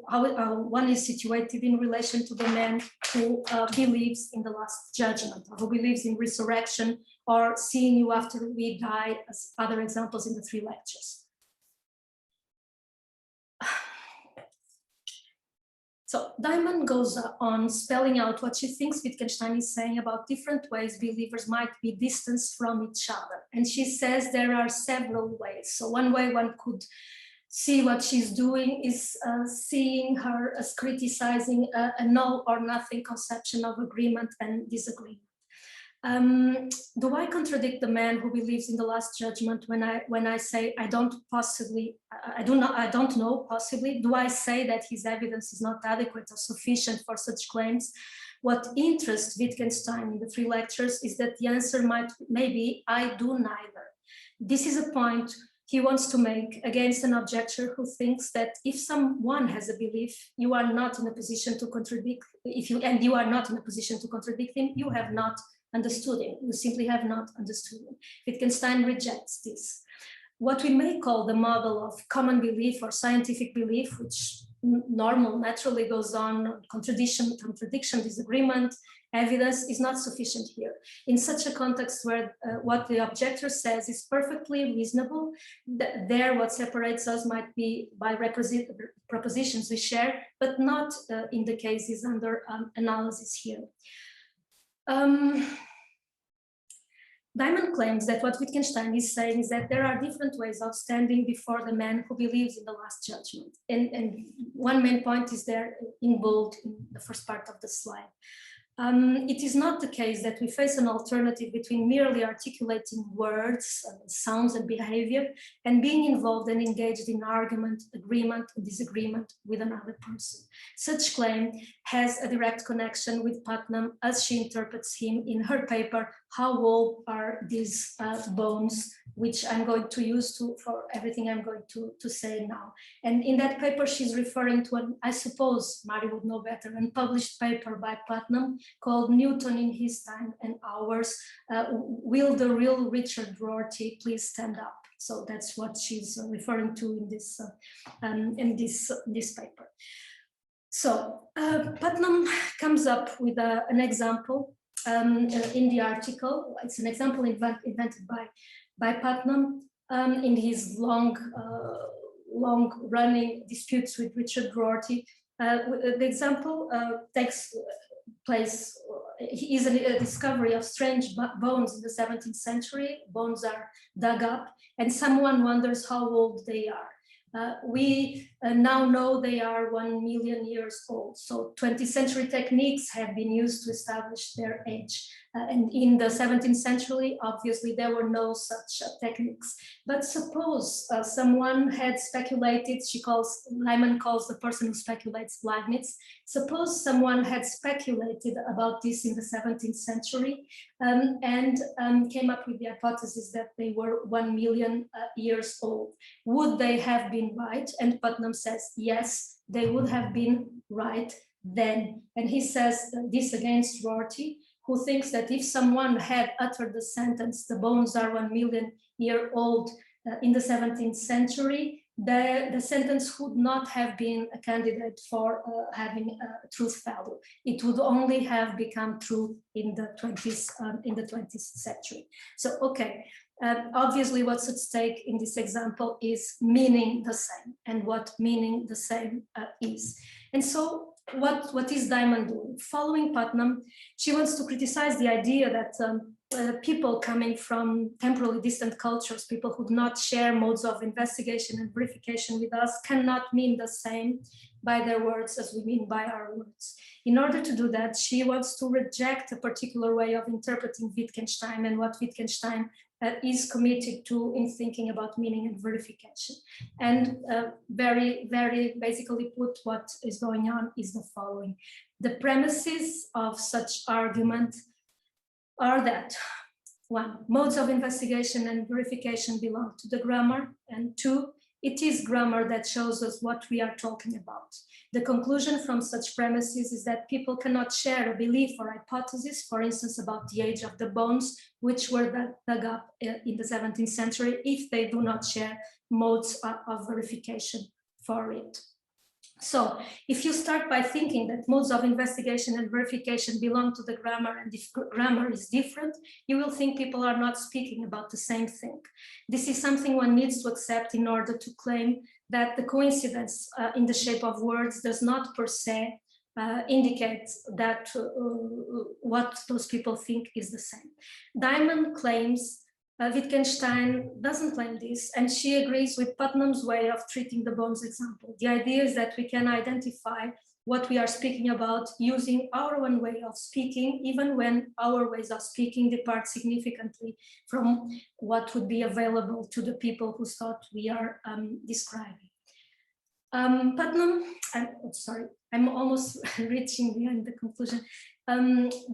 B: how one is situated in relation to the man who believes in the last judgment, or who believes in resurrection, or seeing you after we die, as other examples in the 3 lectures. So Diamond goes on spelling out what she thinks Wittgenstein is saying about different ways believers might be distanced from each other. And she says there are several ways. So one way one could see what she's doing is seeing her as criticizing a all or nothing conception of agreement and disagreement. Do I contradict the man who believes in the last judgment when I say I don't know possibly? Do I say that his evidence is not adequate or sufficient for such claims? What interests Wittgenstein in the 3 lectures is that the answer may be I do neither. This is a point he wants to make against an objector who thinks that if someone has a belief, you are not in a position to contradict. You are not in a position to contradict him, you have not understood him. You simply have not understood him. Wittgenstein rejects this. What we may call the model of common belief or scientific belief, which naturally goes on, contradiction, disagreement, evidence, is not sufficient here. In such a context where what the objector says is perfectly reasonable, there what separates us might be by propositions we share, but not in the cases under analysis here. Diamond claims that what Wittgenstein is saying is that there are different ways of standing before the man who believes in the last judgment. And one main point is there in bold in the first part of the slide. It is not the case that we face an alternative between merely articulating words, sounds and behavior, and being involved and engaged in argument, agreement, and disagreement with another person. Such claim has a direct connection with Putnam as she interprets him in her paper, How Old Are These Bones, which I'm going to use for everything I'm going to say now. And in that paper, she's referring to an, I suppose Mari would know better, unpublished paper by Putnam called Newton in His Time and Ours. Will the real Richard Rorty please stand up? So that's what she's referring to in this paper. So Putnam comes up with an example in the article. It's an example invented by Putnam in his long-running disputes with Richard Rorty. The example takes place is a discovery of strange bones in the 17th century. Bones are dug up, and someone wonders how old they are. We now know they are 1 million years old. So 20th century techniques have been used to establish their age. And in the 17th century, obviously, there were no such techniques. But suppose someone had speculated, Lyman calls the person who speculates Leibniz. Suppose someone had speculated about this in the 17th century and came up with the hypothesis that they were 1 million years old. Would they have been right? And Putnam says, yes, they would have been right then. And he says this against Rorty, who thinks that if someone had uttered the sentence, the bones are 1 million year old in the 17th century, the sentence would not have been a candidate for having a truth value. It would only have become true in the 20th century. So, okay, obviously what's at stake in this example is meaning the same, and what meaning the same is. And so what is Diamond doing? Following Putnam, she wants to criticize the idea that people coming from temporally distant cultures, people who do not share modes of investigation and verification with us, cannot mean the same by their words as we mean by our words. In order to do that, she wants to reject a particular way of interpreting Wittgenstein and what Wittgenstein is committed to in thinking about meaning and verification. And very, very basically put, what is going on is the following. The premises of such argument are that, 1, modes of investigation and verification belong to the grammar, and 2, it is grammar that shows us what we are talking about. The conclusion from such premises is that people cannot share a belief or hypothesis, for instance, about the age of the bones, which were dug up in the 17th century, if they do not share modes of verification for it. So if you start by thinking that modes of investigation and verification belong to the grammar, and if grammar is different, you will think people are not speaking about the same thing. This is something one needs to accept in order to claim that the coincidence in the shape of words does not per se indicate that what those people think is the same. Diamond claims Wittgenstein doesn't claim this, and she agrees with Putnam's way of treating the bones example. The idea is that we can identify what we are speaking about using our own way of speaking, even when our ways of speaking depart significantly from what would be available to the people whose thought we are describing. Putnam, I'm almost reaching the end, the conclusion.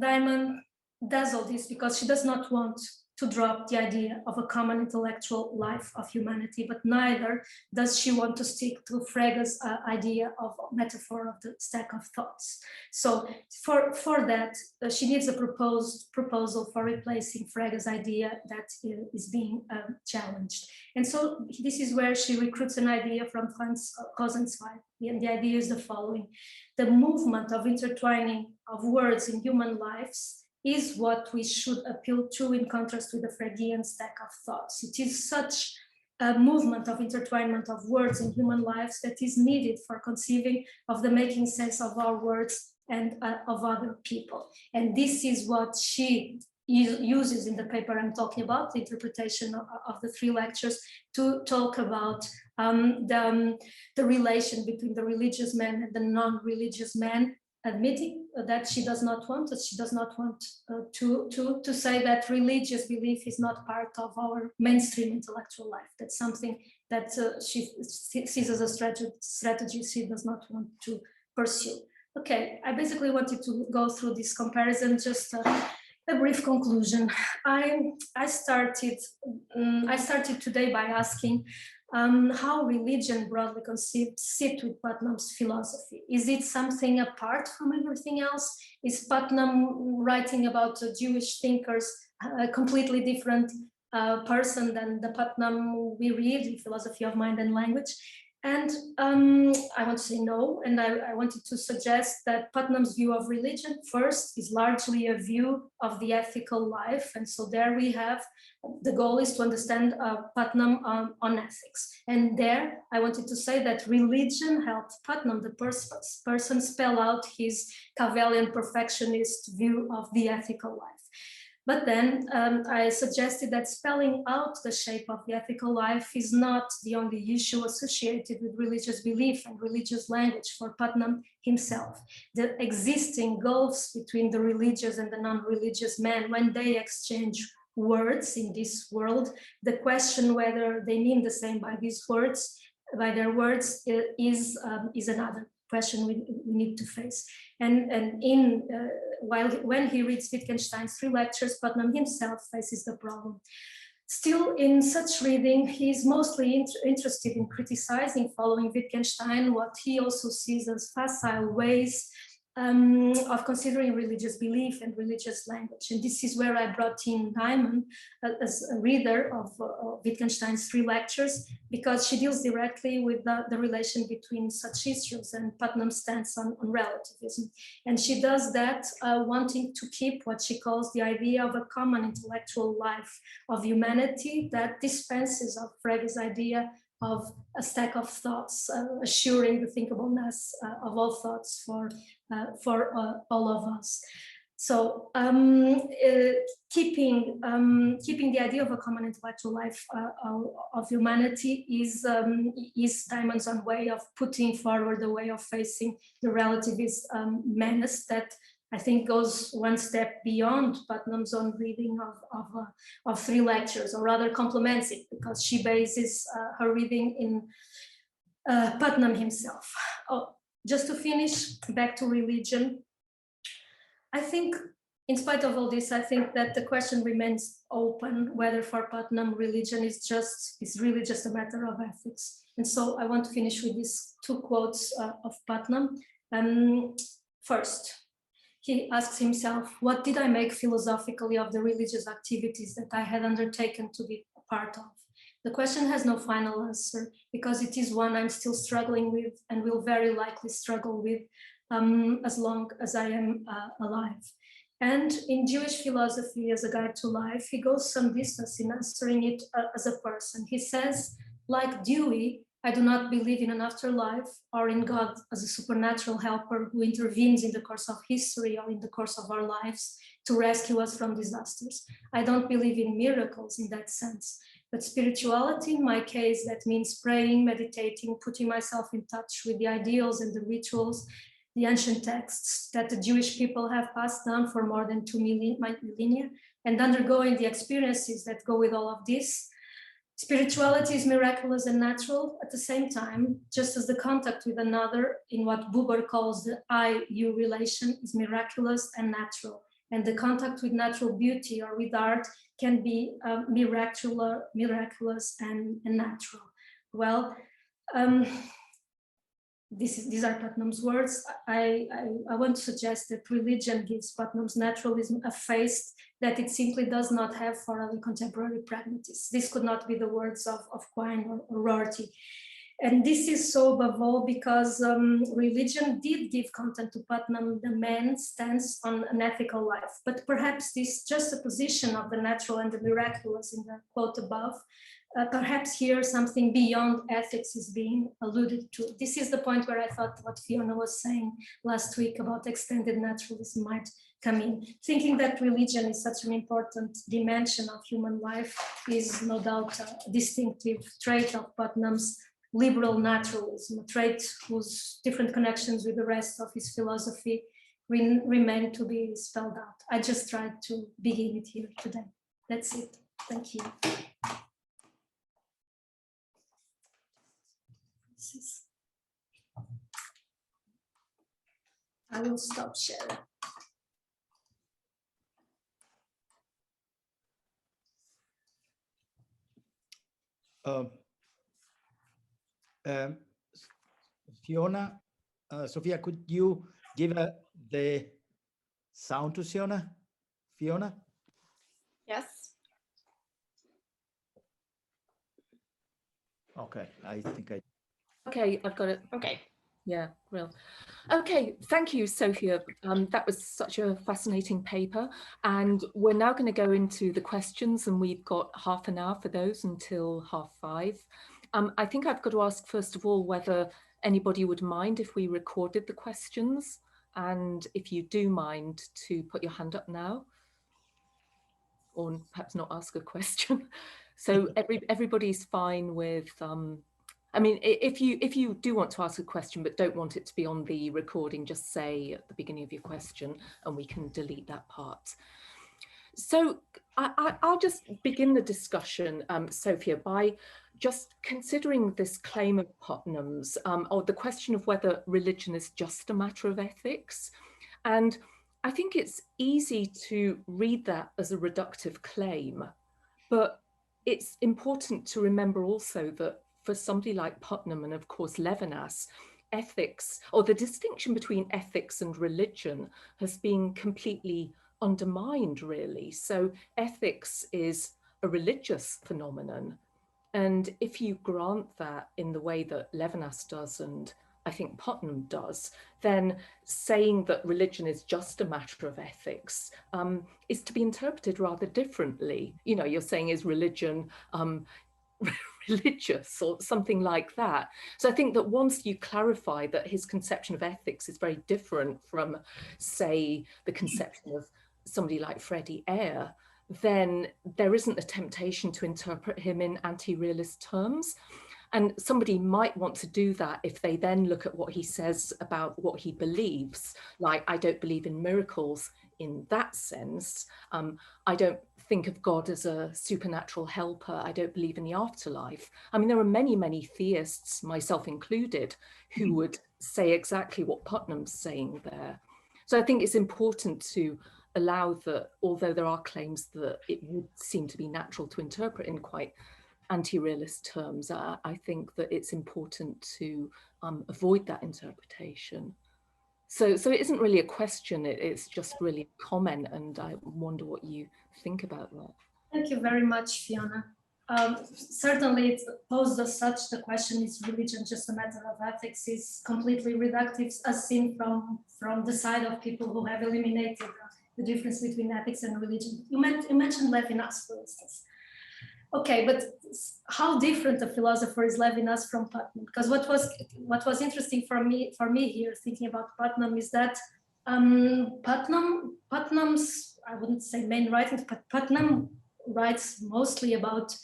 B: Diamond does all this because she does not want to drop the idea of a common intellectual life of humanity, but neither does she want to stick to Frege's idea of metaphor of the stack of thoughts. So for that, she needs a proposal for replacing Frege's idea that is being challenged. And so this is where she recruits an idea from Franz Rosenzweig. And the idea is the following: the movement of intertwining of words in human lives is what we should appeal to, in contrast with the Fregean stack of thoughts. It is such a movement of intertwinement of words in human lives that is needed for conceiving of the making sense of our words and of other people. And this is what she uses in the paper I'm talking about, the interpretation of the 3 lectures, to talk about the relation between the religious man and the non-religious man, admitting that she does not want to say that religious belief is not part of our mainstream intellectual life. That's something that she sees as a strategy she does not want to pursue. Okay, I basically wanted to go through this comparison, just a brief conclusion. I started today by asking how religion, broadly conceived, sit with Putnam's philosophy. Is it something apart from everything else? Is Putnam writing about Jewish thinkers a completely different person than the Putnam we read in Philosophy of Mind and Language? And I want to say no, and I wanted to suggest that Putnam's view of religion, first, is largely a view of the ethical life. And so there we have, the goal is to understand Putnam on ethics. And there I wanted to say that religion helped Putnam, the person, spell out his Cavelian perfectionist view of the ethical life. But then I suggested that spelling out the shape of the ethical life is not the only issue associated with religious belief and religious language for Putnam himself. The existing gulfs between the religious and the non-religious man, when they exchange words in this world, the question whether they mean the same by these words, by their words, is another question we need to face. And when he reads Wittgenstein's 3 lectures, Putnam himself faces the problem. Still, in such reading, he is mostly interested in criticizing, following Wittgenstein, what he also sees as facile ways of considering religious belief and religious language. And this is where I brought in Diamond as a reader of Wittgenstein's 3 lectures, because she deals directly with the relation between such issues and Putnam's stance on relativism. And she does that wanting to keep what she calls the idea of a common intellectual life of humanity that dispenses of Frege's idea of a stack of thoughts, assuring the thinkableness of all thoughts for all of us. So keeping the idea of a common intellectual life of humanity is Diamond's own way of putting forward the way of facing the relativist menace that I think goes one step beyond Putnam's own reading of 3 lectures, or rather complements it, because she bases her reading in Putnam himself. Oh, just to finish, back to religion. I think, in spite of all this, I think that the question remains open whether for Putnam religion is really just a matter of ethics. And so I want to finish with these 2 quotes of Putnam. First, he asks himself, what did I make philosophically of the religious activities that I had undertaken to be a part of? The question has no final answer because it is one I'm still struggling with and will very likely struggle with as long as I am alive. And in Jewish philosophy as a guide to life, he goes some distance in answering it as a person. He says, like Dewey, I do not believe in an afterlife or in God as a supernatural helper who intervenes in the course of history or in the course of our lives to rescue us from disasters. I don't believe in miracles in that sense. But spirituality, in my case, that means praying, meditating, putting myself in touch with the ideals and the rituals, the ancient texts that the Jewish people have passed down for more than 2 millennia, and undergoing the experiences that go with all of this. Spirituality is miraculous and natural at the same time, just as the contact with another in what Buber calls the I-you relation is miraculous and natural. And the contact with natural beauty or with art can be miraculous and natural. Well, these are Putnam's words. I want to suggest that religion gives Putnam's naturalism a face that it simply does not have for other contemporary pragmatists. This could not be the words of Quine or Rorty. And this is so above all because religion did give content to Putnam, the man's stance on an ethical life. But perhaps this juxtaposition of the natural and the miraculous in the quote above, perhaps here something beyond ethics is being alluded to. This is the point where I thought what Fiona was saying last week about extended naturalism might come in. Thinking that religion is such an important dimension of human life is no doubt a distinctive trait of Putnam's liberal naturalism, a trait whose different connections with the rest of his philosophy remain to be spelled out. I just tried to begin it here today. That's it. Thank you. I will stop sharing.
C: Fiona, Sofia, could you give the sound to Fiona?
D: Yes.
C: Okay, I think I.
A: Okay, I've got it.
D: Okay.
A: Yeah, real. Okay, thank you, Sophia. That was such a fascinating paper. And we're now going to go into the questions, and we've got half an hour for those until 5:30. I think I've got to ask, first of all, whether anybody would mind if we recorded the questions. And if you do mind, to put your hand up now, or perhaps not ask a question. So everybody's fine with, I mean, if you do want to ask a question, but don't want it to be on the recording, just say at the beginning of your question and we can delete that part. So I'll just begin the discussion, Sophia, by just considering this claim of Putnam's, or the question of whether religion is just a matter of ethics. And I think it's easy to read that as a reductive claim, but it's important to remember also that for somebody like Putnam and of course Levinas, ethics, or the distinction between ethics and religion, has been completely undermined, really. So ethics is a religious phenomenon. And if you grant that in the way that Levinas does, and I think Putnam does, then saying that religion is just a matter of ethics is to be interpreted rather differently. You know, you're saying, is religion religious or something like that? So I think that once you clarify that his conception of ethics is very different from, say, the conception of somebody like Freddie Eyre, then there isn't a temptation to interpret him in anti-realist terms. And somebody might want to do that if they then look at what he says about what he believes, like, I don't believe in miracles in that sense. I don't think of God as a supernatural helper. I don't believe in the afterlife. I mean, there are many, many theists, myself included, who would say exactly what Putnam's saying there. So I think it's important to allow that, although there are claims that it would seem to be natural to interpret in quite anti-realist terms, I think that it's important to avoid that interpretation. So it isn't really a question, it's just really a comment, and I wonder what you think about that.
B: Thank you very much, Fiona. certainly it's posed as such, the question, is religion just a matter of ethics, is completely reductive, as seen from the side of people who have eliminated the difference between ethics and religion. You mentioned Levinas, for instance. Okay, but how different a philosopher is Levinas from Putnam? Because what was interesting for me here, thinking about Putnam, is that Putnam's, I wouldn't say main writings, but Putnam writes mostly about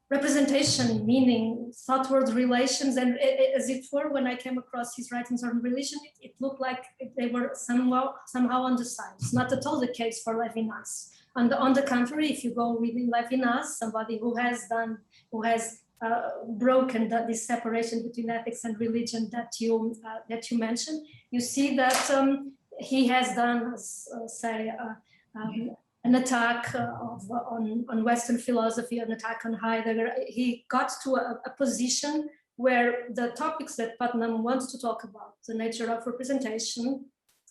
B: representation, meaning, thought-word relations, and as it were, when I came across his writings on religion, it looked like they were somehow on the side. It's not at all the case for Levinas. On the contrary, if you go reading Levinas, somebody who has broken this separation between ethics and religion that you mentioned, you see that he has done, say, an attack on Western philosophy, an attack on Heidegger. He got to a position where the topics that Putnam wants to talk about, the nature of representation,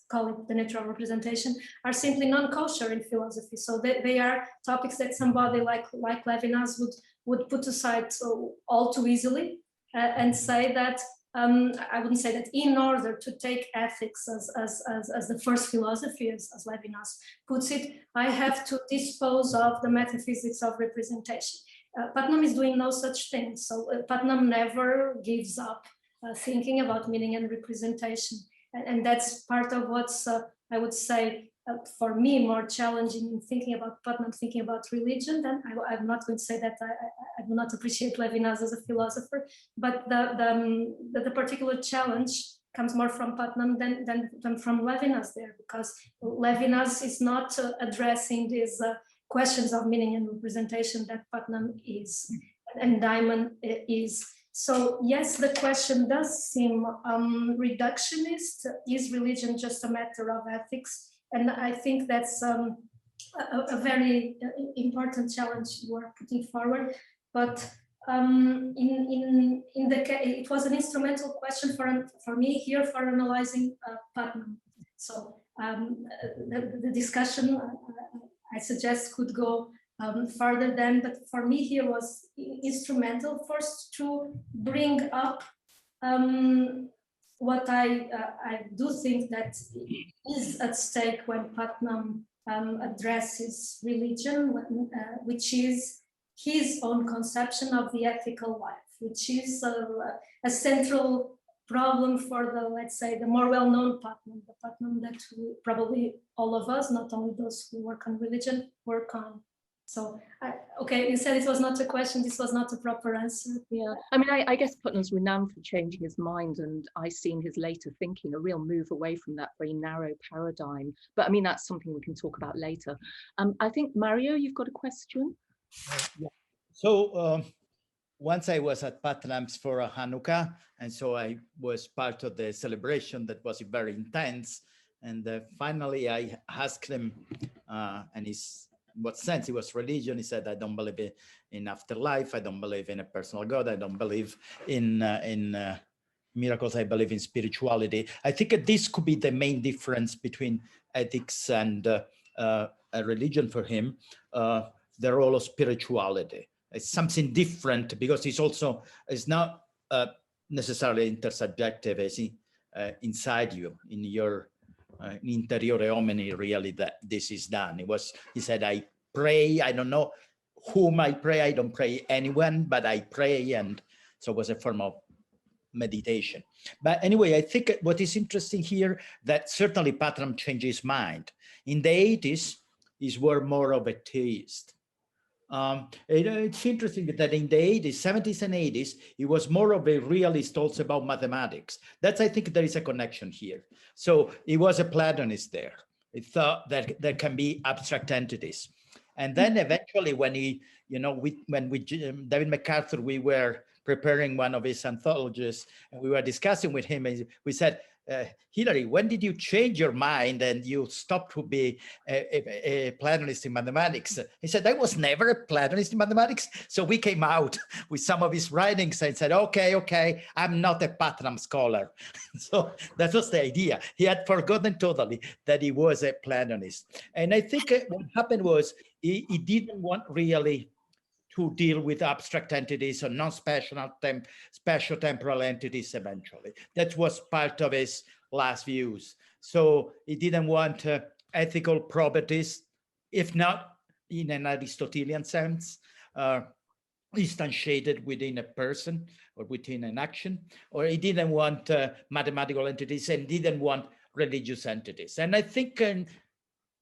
B: call it the nature of representation, are simply non-kosher in philosophy. So they are topics that somebody like Levinas would put aside all too easily and say that, I wouldn't say that in order to take ethics as the first philosophy, as Levinas puts it, I have to dispose of the metaphysics of representation. Putnam is doing no such thing. So Putnam never gives up thinking about meaning and representation. And that's part of what's, I would say, for me, more challenging in thinking about Putnam, thinking about religion. Then I'm not going to say that I do not appreciate Levinas as a philosopher, but the particular challenge comes more from Putnam than from Levinas there, because Levinas is not addressing these questions of meaning and representation that Putnam is, and Diamond is. So yes, the question does seem reductionist. Is religion just a matter of ethics? And I think that's a very important challenge you are putting forward. But it was an instrumental question for me here for analyzing Putnam. So the discussion, I suggest, could go further then, but for me here was instrumental first to bring up what I do think that is at stake when Putnam addresses religion, which is his own conception of the ethical life, which is a central problem for the, let's say, the more well-known Putnam, the Putnam that probably all of us, not only those who work on religion, work on. So, okay, you said it was not a question, this was not a proper answer.
A: Yeah, I mean, I guess Putnam's renowned for changing his mind, and I see in his later thinking a real move away from that very narrow paradigm. But I mean, that's something we can talk about later. I think, Mario, you've got a question?
C: Yeah. So once I was at Putnam's for a Hanukkah, and so I was part of the celebration that was very intense. And finally, I asked him, and he's, in what sense it was religion. He said, I don't believe in afterlife. I don't believe in a personal God. I don't believe in miracles. I believe in spirituality. I think this could be the main difference between ethics and a religion for him, the role of spirituality. It's something different because it's not necessarily intersubjective, as inside you, in your interiore homini, really, that this is done. He said, I pray, I don't know whom I pray, I don't pray anyone, but I pray, and so it was a form of meditation. But anyway, I think what is interesting here, that certainly Putnam changed his mind. In the 80s, he was more of a theist. It's interesting that in the 80s, 70s and 80s, he was more of a realist also about mathematics. That's, I think there is a connection here. So he was a Platonist there. He thought that there can be abstract entities. And then eventually when he, when David MacArthur, we were preparing one of his anthologies, and we were discussing with him, and we said, Hilary, when did you change your mind and you stopped to be a Platonist in mathematics? He said, I was never a Platonist in mathematics. So we came out with some of his writings and said, okay, I'm not a Putnam scholar. So that was the idea. He had forgotten totally that he was a Platonist. And I think what happened was he didn't want really to deal with abstract entities or spatial temporal entities eventually. That was part of his last views. So he didn't want ethical properties, if not in an Aristotelian sense, instantiated within a person or within an action, or he didn't want mathematical entities and didn't want religious entities. And I think in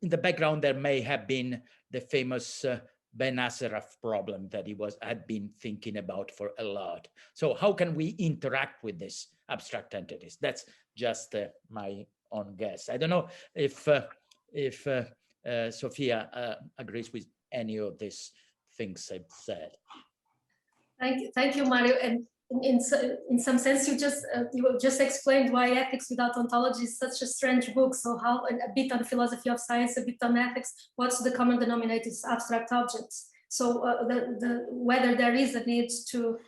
C: the background there may have been the famous Ben Asseraf problem that he had been thinking about for a lot. So how can we interact with these abstract entities? That's just my own guess. I don't know if Sofia agrees with any of these things I've said.
B: Thank you, Mario. And in some sense, you just explained why Ethics Without Ontology is such a strange book. So how, a bit on philosophy of science, a bit on ethics, what's the common denominator? It's abstract objects. So whether there is a need to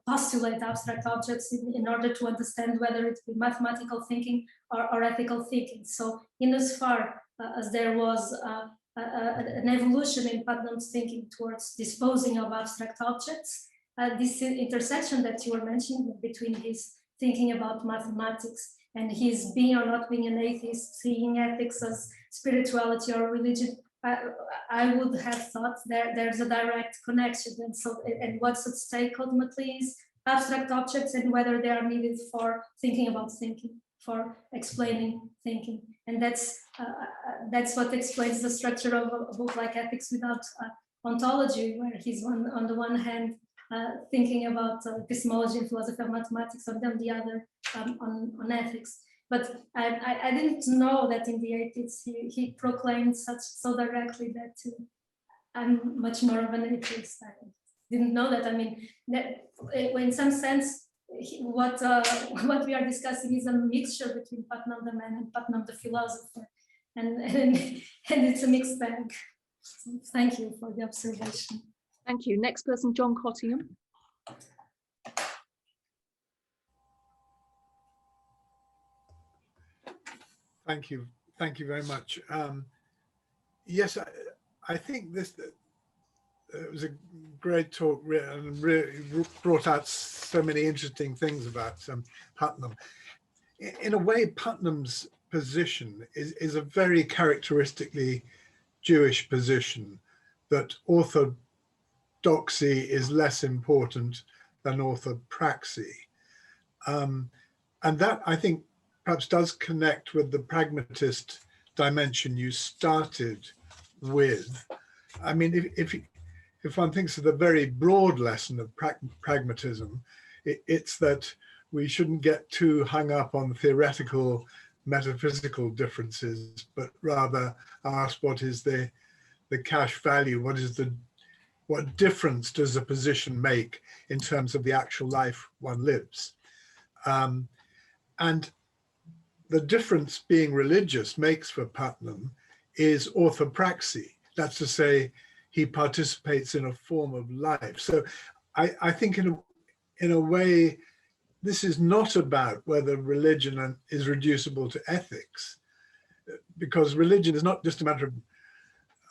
B: postulate abstract objects in order to understand whether it be mathematical thinking or ethical thinking. So in as far as there was an evolution in Putnam's thinking towards disposing of abstract objects, this intersection that you were mentioning between his thinking about mathematics and his being or not being an atheist, seeing ethics as spirituality or religion, I would have thought there's a direct connection. And so, and what's at stake ultimately is abstract objects and whether they are needed for thinking about thinking, for explaining thinking. And that's what explains the structure of a book like Ethics Without Ontology, where he's on the one hand thinking about epistemology and philosophy of mathematics, and then the other on ethics. But I didn't know that in the 80s he proclaimed so directly that I'm much more of an atheist. I didn't know that. I mean, that, in some sense, what we are discussing is a mixture between Putnam the man and Putnam the philosopher, and it's a mixed bag. So thank you for the observation.
A: Thank you. Next person, John Cottingham.
D: Thank you very much. Yes, I think this it was a great talk and really brought out so many interesting things about Putnam. In a way, Putnam's position is a very characteristically Jewish position, that orthodoxy is less important than orthopraxy. And that, I think, perhaps does connect with the pragmatist dimension you started with. I mean, if one thinks of the very broad lesson of pragmatism, it's that we shouldn't get too hung up on theoretical metaphysical differences, but rather ask what is the cash value, what difference does a position make in terms of the actual life one lives. And the difference being religious makes for Putnam is orthopraxy. That's to say, he participates in a form of life. So I think in a way, this is not about whether religion is reducible to ethics, because religion is not just a matter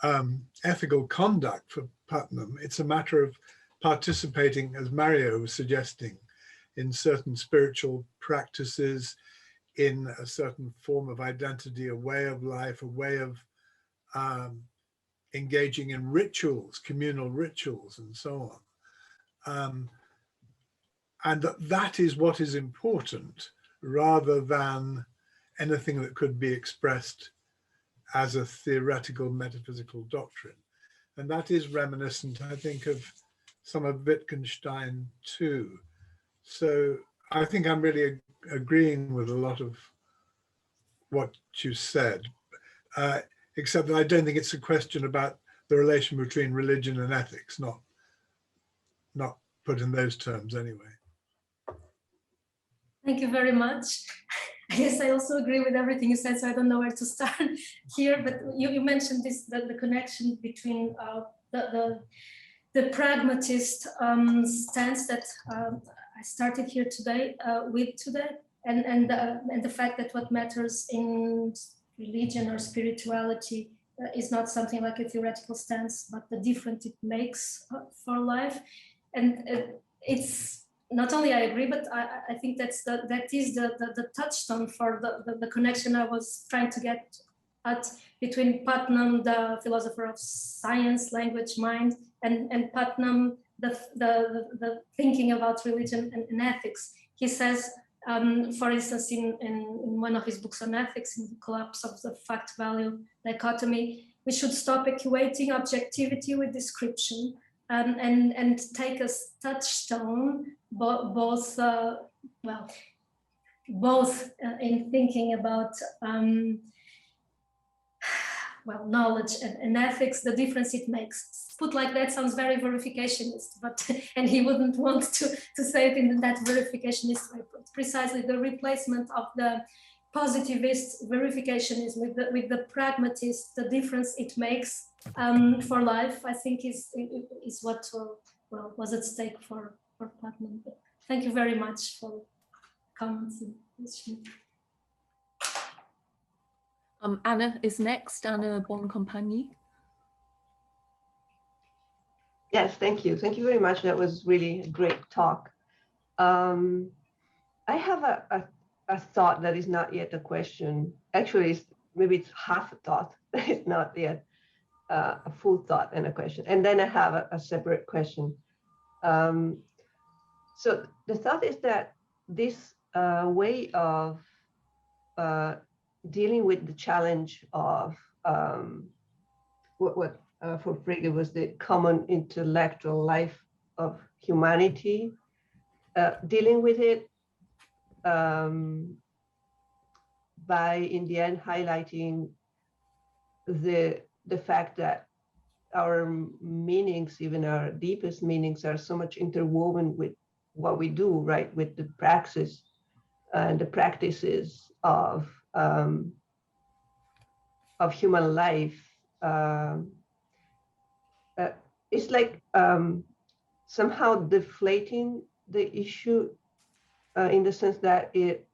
D: of ethical conduct for Putnam. It's a matter of participating, as Mario was suggesting, in certain spiritual practices, in a certain form of identity, a way of life, a way of engaging in rituals, communal rituals, and so on. And that is what is important, rather than anything that could be expressed as a theoretical metaphysical doctrine. And that is reminiscent, I think, of some of Wittgenstein too. So I think I'm really agreeing with a lot of what you said, except that I don't think it's a question about the relation between religion and ethics, not put in those terms anyway.
B: Thank you very much. I guess I also agree with everything you said, so I don't know where to start here, but you mentioned this, the connection between the pragmatist stance that I started here today with today, and the fact that what matters in religion or spirituality is not something like a theoretical stance, but the difference it makes for life. And it's not only I agree, but I think that is the touchstone for the connection I was trying to get at between Putnam, the philosopher of science, language, mind, and Putnam, the thinking about religion and ethics. He says, for instance, in one of his books on ethics, in the collapse of the fact-value dichotomy, we should stop equating objectivity with description, and take as touchstone both in thinking about knowledge and ethics, the difference it makes. Put like that sounds very verificationist, but and he wouldn't want to say it in that verificationist way. But precisely the replacement of the positivist verificationism with the pragmatist, the difference it makes for life, I think is what was at stake for Putnam. But thank you very much for comments and questions.
A: Anna is next, Anna Boncompagni.
E: Yes, thank you. Thank you very much. That was really a great talk. I have a thought that is not yet a question. Actually, maybe it's half a thought. It's not yet a full thought and a question. And then I have a separate question. So the thought is that this way of dealing with the challenge of what for Frege was the common intellectual life of humanity, dealing with it by, in the end, highlighting the fact that our meanings, even our deepest meanings, are so much interwoven with what we do, right? With the praxis and the practices of human life. It's like somehow deflating the issue in the sense that it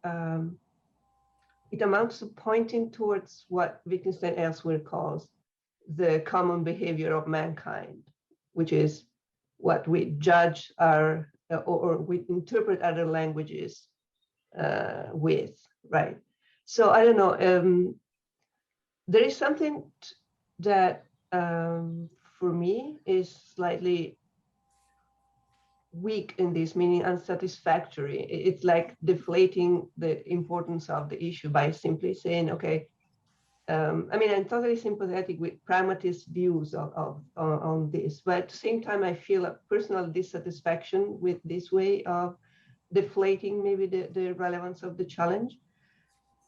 E: amounts to pointing towards what Wittgenstein elsewhere calls the common behavior of mankind, which is what we judge our or we interpret other languages with, right? So I don't know. There is something that for me is slightly weak in this, meaning unsatisfactory. It's like deflating the importance of the issue by simply saying, okay, I mean, I'm totally sympathetic with pragmatist views on this, but at the same time, I feel a personal dissatisfaction with this way of deflating maybe the relevance of the challenge.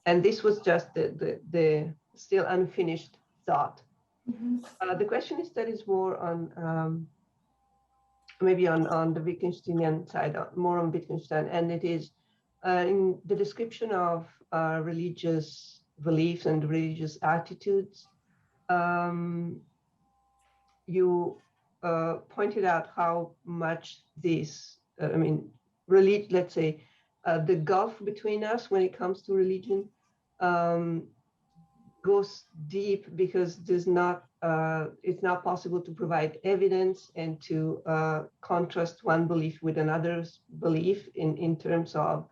E: And this was just the still unfinished thought. Mm-hmm. The question is that is more on maybe on the Wittgensteinian side, more on Wittgenstein, and it is in the description of religious beliefs and religious attitudes. You pointed out how much this, I mean, let's say, the gulf between us when it comes to religion goes deep because there's not, it's not possible to provide evidence and to contrast one belief with another's belief in terms of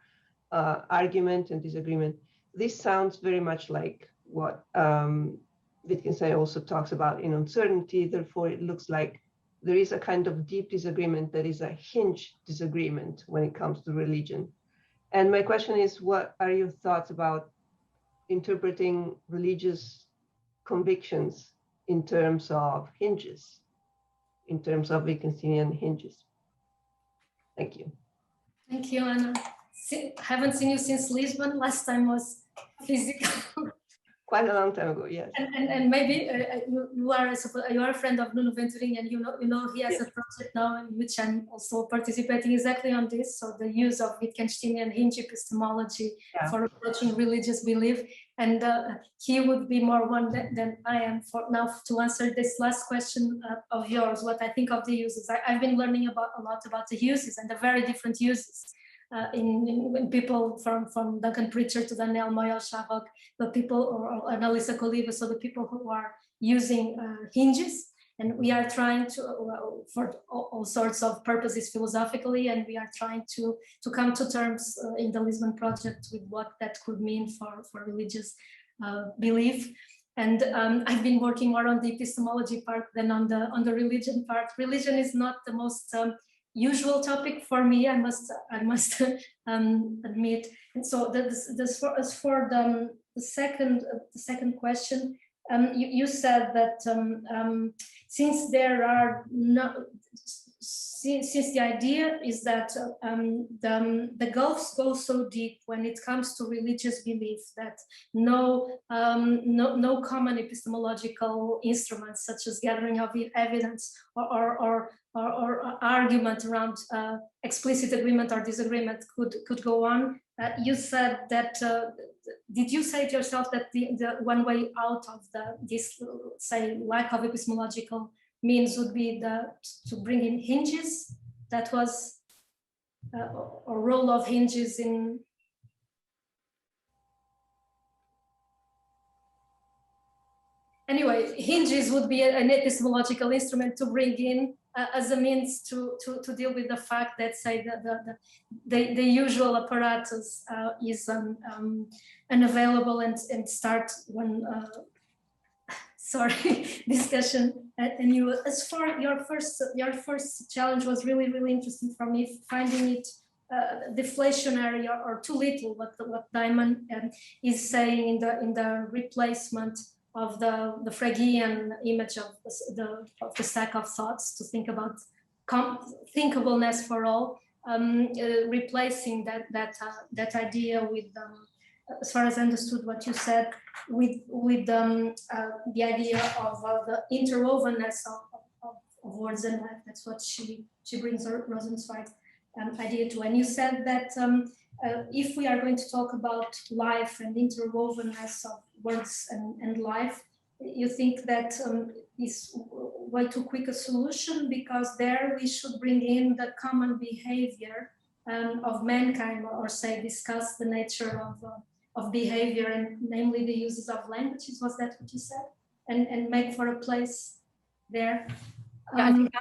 E: argument and disagreement. This sounds very much like what Wittgenstein also talks about in uncertainty. Therefore, it looks like there is a kind of deep disagreement that is a hinge disagreement when it comes to religion. And my question is, what are your thoughts about interpreting religious convictions in terms of hinges, in terms of Wittgensteinian hinges? Thank you.
B: Thank you, Anna. Haven't seen you since Lisbon. Last time was physical.
E: Quite a long time ago, yes.
B: And maybe you are a friend of Nuno Venturini, and you know he has a project now in which I'm also participating exactly on this. So the use of Wittgensteinian hinge epistemology for approaching religious belief, and he would be more one than I am for now to answer this last question of yours. What I think of the uses. I've been learning a lot about the uses and the very different uses. In people from Duncan Pritchard to Daniel Moyal Sharrock, the people or Annalisa Coliva, so the people who are using hinges. And we are trying to, for all sorts of purposes philosophically, and we are trying to come to terms in the Lisbon project with what that could mean for religious belief. And I've been working more on the epistemology part than on the religion part. Religion is not the most usual topic for me, I must admit. And so as for the second question, you said that since there are no, since the idea is that the gulfs go so deep when it comes to religious belief that no common epistemological instruments such as gathering of evidence or argument around explicit agreement or disagreement could go on. You said that. Did you say to yourself that the one way out of this, say, lack of epistemological means would be to bring in hinges? That was a role of hinges in. Anyway, hinges would be an epistemological instrument to bring in as a means to deal with the fact that, say, the usual apparatus is unavailable and start one discussion. And you, as for your first challenge was really interesting for me, finding it deflationary or too little. What Diamond is saying in the replacement of the Fregean image of the stack of thoughts, to think about thinkableness for all, replacing that idea with, as far as I understood what you said, with the idea of the interwovenness of words and life. That's what she brings Rosenzweig idea to. And you said that if we are going to talk about life and interwovenness of words and life, you think that is way too quick a solution, because there we should bring in the common behavior of mankind, or say discuss the nature of behavior, and namely the uses of languages. Was that what you said? And make for a place there.
A: Yeah, I think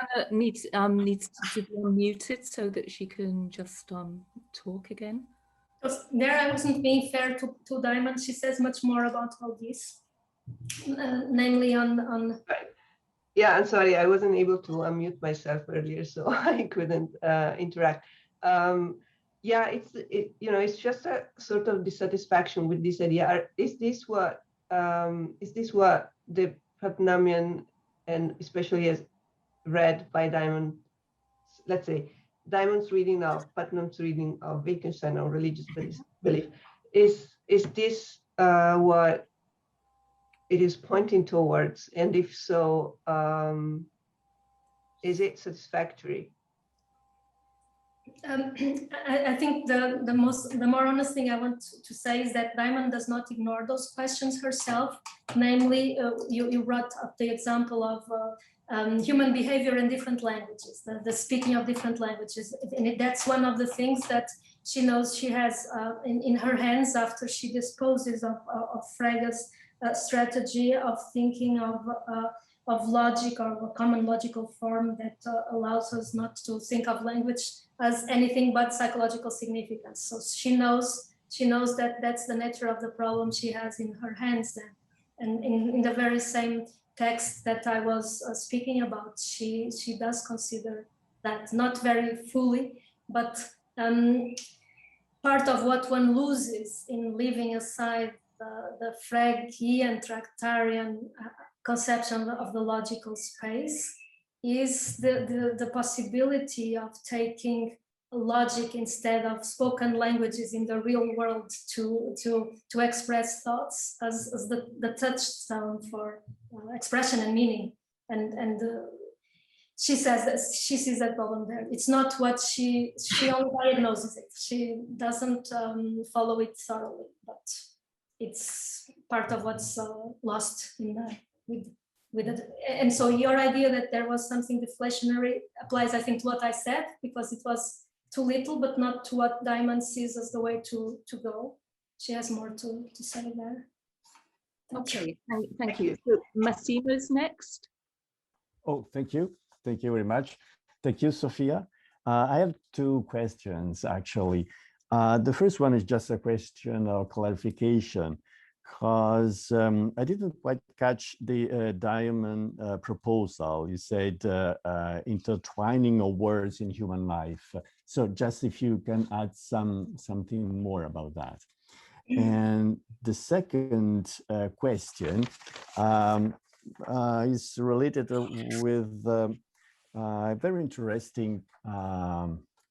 A: Anna needs to be unmuted so that she can just talk again.
B: There I wasn't being fair to Diamond. She says much more about all this, namely on.
E: Yeah, I'm sorry, I wasn't able to unmute myself earlier, so I couldn't interact. Yeah, it's just a sort of dissatisfaction with this idea. Is this what the Putnamian, and especially as read by Diamond, let's say Diamond's reading of Putnam's reading of Wittgenstein on religious belief, is this what it is pointing towards? And if so, is it satisfactory?
B: I think the more honest thing I want to say is that Diamond does not ignore those questions herself. Namely, you brought up the example of human behavior in different languages, the speaking of different languages. And that's one of the things that she knows she has in her hands after she disposes of Frege's strategy of thinking of logic, or a common logical form that allows us not to think of language as anything but psychological significance. So she knows that that's the nature of the problem she has in her hands then. And in the very same text that I was speaking about, she does consider that, not very fully, but part of what one loses in leaving aside the Fregean Tractarian conception of the logical space is the possibility of taking logic instead of spoken languages in the real world to express thoughts as the touchstone for expression and meaning. And she says that she sees that problem there. It's not what she only diagnoses it. She doesn't follow it thoroughly, but it's part of what's lost in with it. And so your idea that there was something deflationary applies, I think, to what I said, because it was too little, but not to what Diamond sees as the way to go. She has more to say there.
A: Okay, thank you. So Massimo's next.
F: Oh, thank you. Thank you very much. Thank you, Sofia. I have two questions, actually. The first one is just a question of clarification, because I didn't quite catch the diamond proposal. You said intertwining of words in human life. So just if you can add something more about that. And the second question is related with a very interesting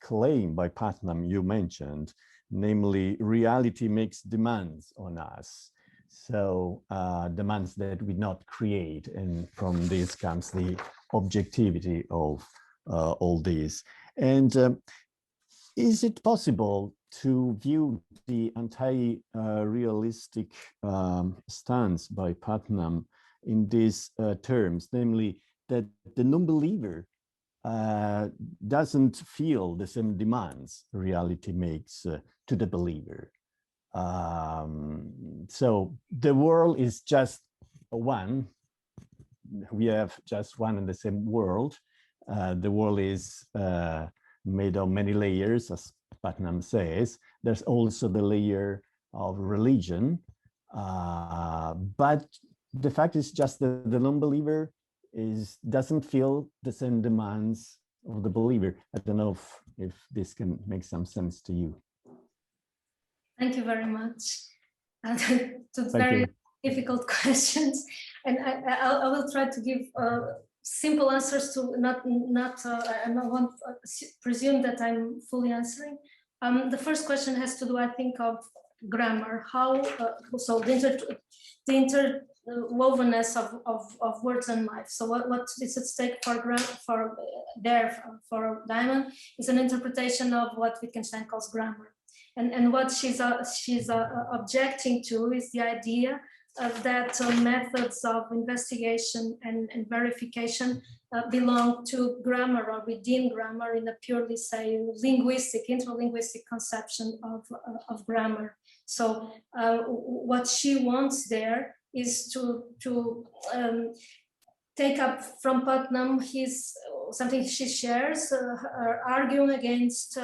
F: claim by Putnam you mentioned, namely reality makes demands on us. So demands that we not create, and from this comes the objectivity of all this. And is it possible to view the anti-realistic stance by Putnam in these terms, namely that the non-believer doesn't feel the same demands reality makes to the believer? So the world is just one. We have just one and the same world. The world is made of many layers, as Putnam says. There's also the layer of religion. But the fact is just that the non-believer doesn't feel the same demands of the believer. I don't know if this can make some sense to you.
B: Thank you very much. Two very difficult questions, and I will try to give simple answers to I won't presume that I'm fully answering. The first question has to do, I think, of grammar. How so the interwovenness of words and life. So what is at stake for Diamond is an interpretation of what Wittgenstein calls grammar. And what she's objecting to is the idea that methods of investigation and verification belong to grammar or within grammar in a purely, say, interlinguistic conception of grammar. So what she wants there is to take up from Putnam something she shares, arguing against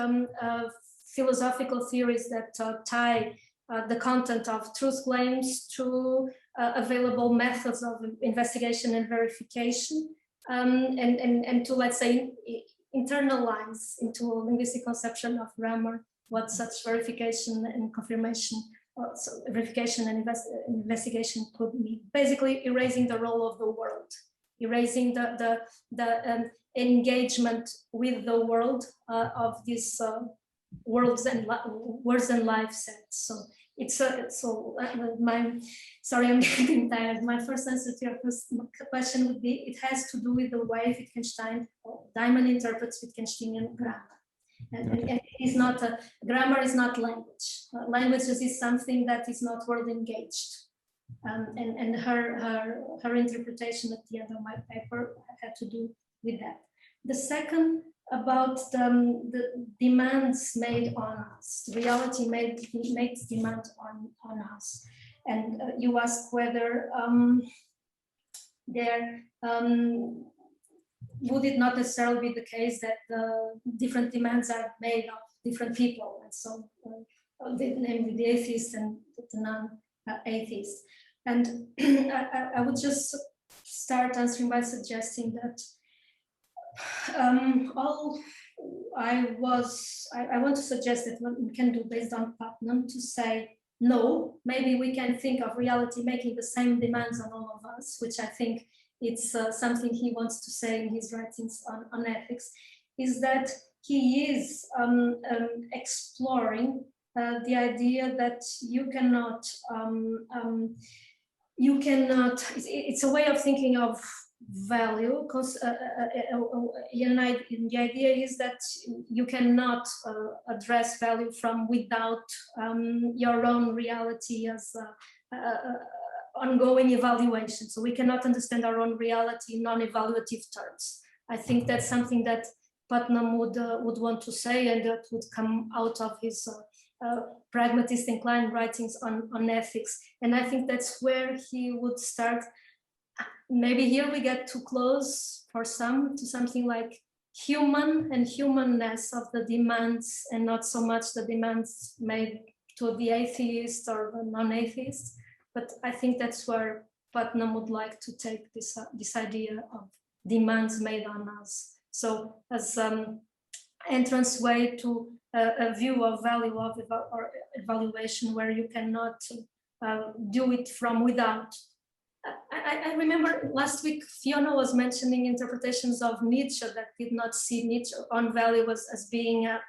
B: philosophical theories that tie the content of truth claims to available methods of investigation and verification, and to, let's say, internalize into a linguistic conception of grammar what such verification and confirmation, so verification and investigation could mean. Basically, erasing the role of the world, erasing the engagement with the world of this words and life sets. So sorry, I'm getting tired. My first answer to your first question would be, it has to do with the way Wittgenstein or Diamond interprets Wittgensteinian grammar. And it is not grammar is not language. Language is something that is not world engaged. And her interpretation at the end of my paper had to do with that. The second, about the demands made on us. Reality makes demand on us. And you ask whether would it not necessarily be the case that different demands are made of different people, and so namely the atheist and the non-atheist. And I would just start answering by suggesting that I want to suggest that what we can do based on Putnam to say, no, maybe we can think of reality making the same demands on all of us, which I think it's something he wants to say in his writings on ethics, is that he is exploring the idea that you cannot, it's a way of thinking of value, because the idea is that you cannot address value from without your own reality as ongoing evaluation. So we cannot understand our own reality in non-evaluative terms. I think that's something that Putnam would want to say, and that would come out of his pragmatist inclined writings on ethics. And I think that's where he would start. Maybe here we get too close for some to something like human and humanness of the demands, and not so much the demands made to the atheist or the non-atheist. But I think that's where Putnam would like to take this idea of demands made on us. So as entrance way to a view of value of or evaluation where you cannot do it from without. I remember last week Fiona was mentioning interpretations of Nietzsche that did not see Nietzsche on value as being a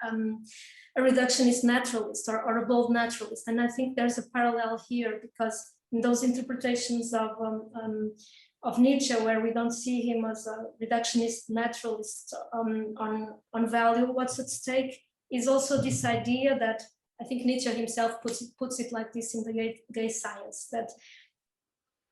B: reductionist naturalist or a bold naturalist. And I think there's a parallel here, because in those interpretations of Nietzsche, where we don't see him as a reductionist naturalist on value, what's at stake is also this idea that I think Nietzsche himself puts it like this in the gay science, that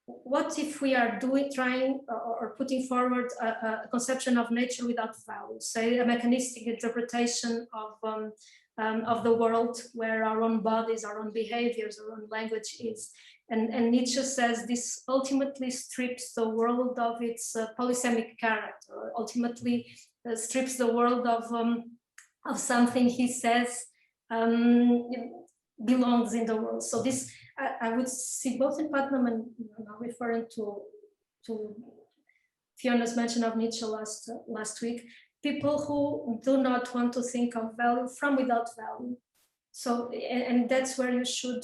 B: what if we are trying or putting forward a conception of nature without value, say a mechanistic interpretation of the world where our own bodies, our own behaviors, our own language is. And Nietzsche says this ultimately strips the world of its polysemic character, or ultimately strips the world of something he says belongs in the world. So this, I would see both in Putnam and referring to Fiona's mention of Nietzsche last week, people who do not want to think of value from without value. So, and that's where you should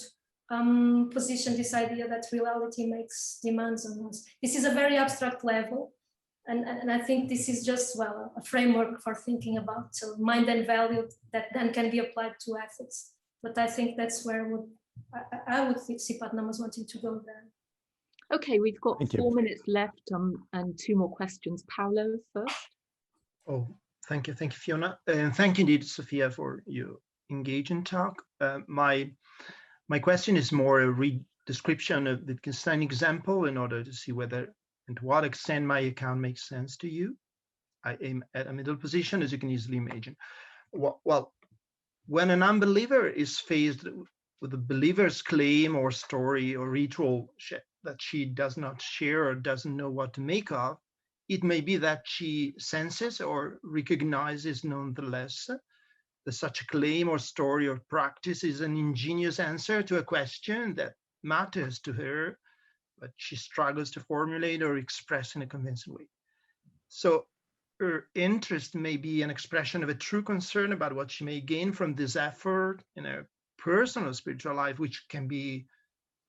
B: position this idea that reality makes demands on us. This is a very abstract level, and I think this is just, well, a framework for thinking about mind and value that then can be applied to ethics. But I think that's where I would see Putnam as wanting to go there.
A: Okay, we've got 4 minutes left and 2 more questions. Paolo first.
G: Oh, thank you, Fiona, and thank you indeed, Sofia, for your engaging talk. My question is more a description of the Wittgenstein example in order to see whether and to what extent my account makes sense to you. I aim at a middle position, as you can easily imagine. Well, when an unbeliever is faced with a believer's claim or story or ritual that she does not share or doesn't know what to make of, it may be that she senses or recognizes nonetheless that such a claim or story or practice is an ingenious answer to a question that matters to her, but she struggles to formulate or express in a convincing way. So her interest may be an expression of a true concern about what she may gain from this effort in her personal spiritual life, which can be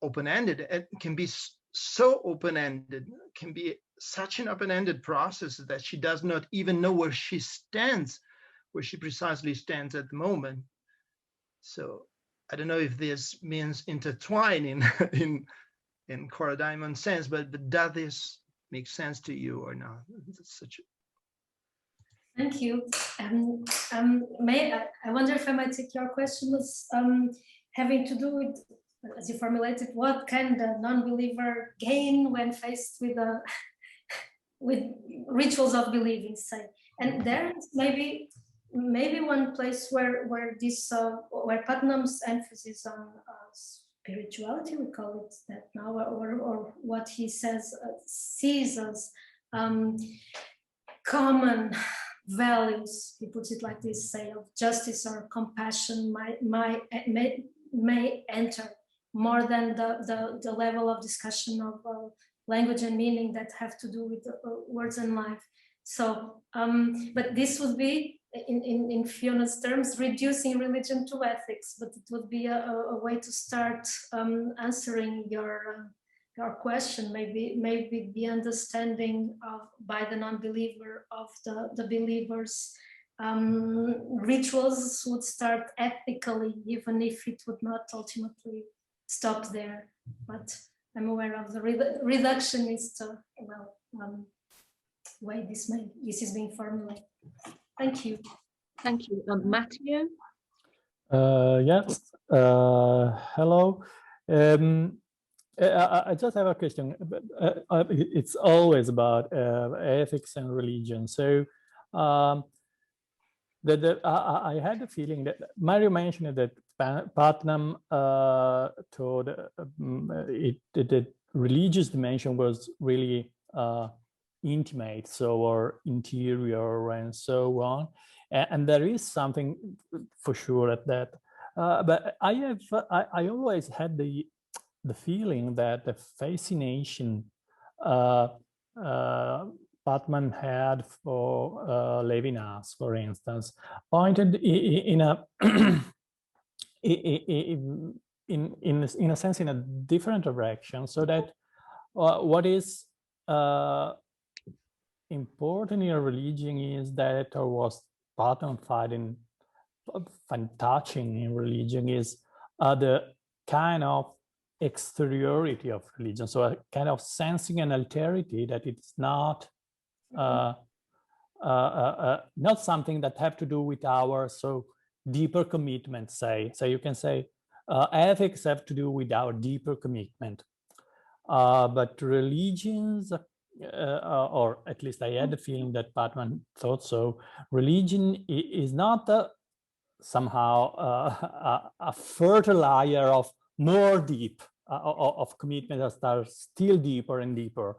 G: open-ended. It can be so open-ended, can be such an open-ended process that she does not even know where she stands, where she precisely stands at the moment. So I don't know if this means intertwining in Cora Diamond's sense, but does this make sense to you or not?
B: Thank you. I wonder if I might take your question as having to do with, as you formulated, what can the non-believer gain when faced with with rituals of believing, say? And there is maybe one place where Putnam's emphasis on spirituality, we call it that now, or what he says sees as common values, he puts it like this, say, of justice or compassion may enter more than the level of discussion of language and meaning that have to do with words and life. So, but this would be, in Fiona's terms, reducing religion to ethics, but it would be a way to start answering your question, maybe the understanding by the non-believer of the believer's rituals would start ethically, even if it would not ultimately stop there. But I'm aware of the reductionist way this is being formulated. Thank you.
A: Thank you. Matteo?
H: Yes. Hello. I just have a question. It's always about ethics and religion. So I had the feeling that Mario mentioned that Putnam told the religious dimension was really intimate, so or interior and so on, and there is something for sure at that. But I always had the feeling that the fascination Putnam had for Levinas, for instance, pointed in a in a sense in a different direction, so that what is important in a religion is that, or was Putnam finding touching in religion, is the kind of exteriority of religion, so a kind of sensing an alterity that it's not not something that have to do with our deeper commitment, say. So you can say ethics have to do with our deeper commitment, but religions, or at least I had the feeling that Putnam thought so, religion is not somehow a fertilizer of more deep of commitment that are still deeper and deeper,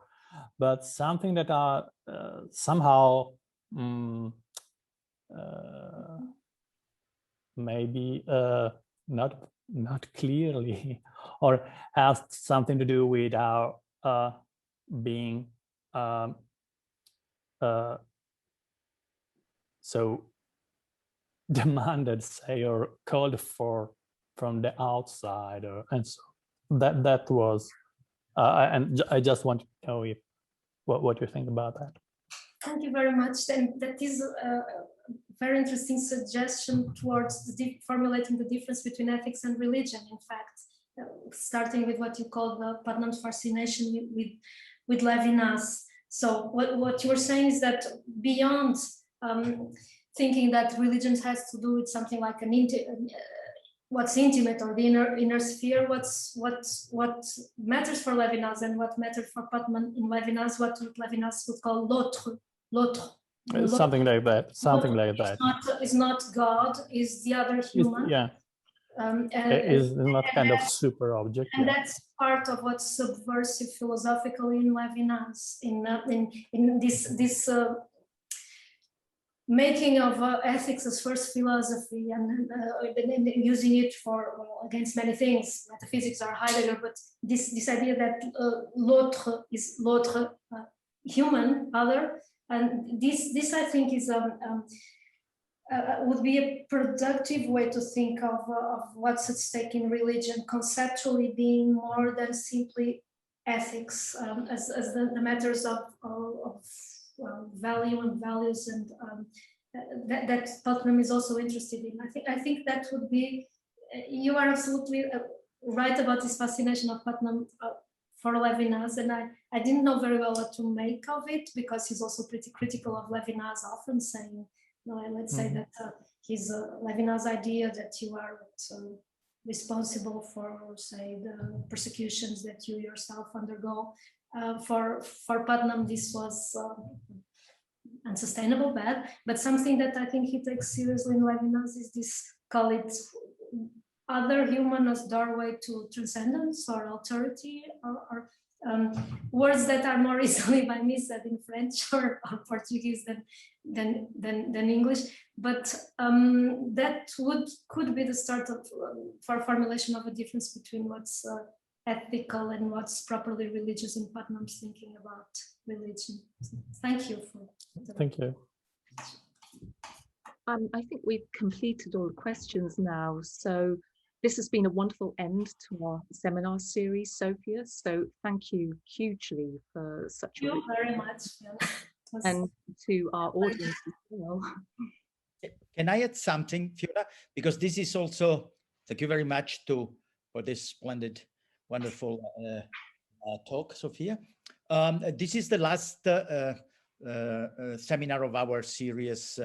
H: but something that are somehow maybe not clearly, or has something to do with our being so demanded, say, or called for from the outside, and so that was and I just want to know if what you think about that.
B: Thank you very much. And that is a very interesting suggestion towards formulating the difference between ethics and religion. In fact, starting with what you call the Putnam's fascination with Levinas. So what you were saying is that beyond thinking that religion has to do with something like what's intimate or the inner sphere, what matters for Levinas and what mattered for Putnam in Levinas, what Levinas would call l'autre.
H: Something like that. Something like that.
B: It's not God, is the other human.
H: Yeah. It is not kind of super object.
B: And that's part of what's subversive philosophically in Levinas, in this making of ethics as first philosophy, and using it for against many things, metaphysics or Heidegger, but this idea that l'autre is l'autre, human, other, and this I think is would be a productive way to think of what's at stake in religion, conceptually being more than simply ethics, as the matters of value and values, and that Putnam is also interested in. I think that would be, you are absolutely right about this fascination of Putnam for Levinas, and I didn't know very well what to make of it, because he's also pretty critical of Levinas, often saying, let's say that his Levinas idea that you are responsible for, say, the persecutions that you yourself undergo. For Putnam, this was unsustainable, bad, but something that I think he takes seriously in Levinas is this, call it other human as doorway to transcendence or alterity, or words that are more easily by me said in French or Portuguese than English, but that could be the start of for formulation of a difference between what's ethical and what's properly religious in Putnam's thinking about religion. So thank you for that.
H: Thank you.
A: I think we've completed all the questions now. So this has been a wonderful end to our seminar series, Sofia. So thank you hugely for such
B: Thank you very much.
A: And to our audience as well.
C: Can I add something, Fiona? Because this is also, thank you very much for this splendid, wonderful talk, Sofia. This is the last seminar of our series,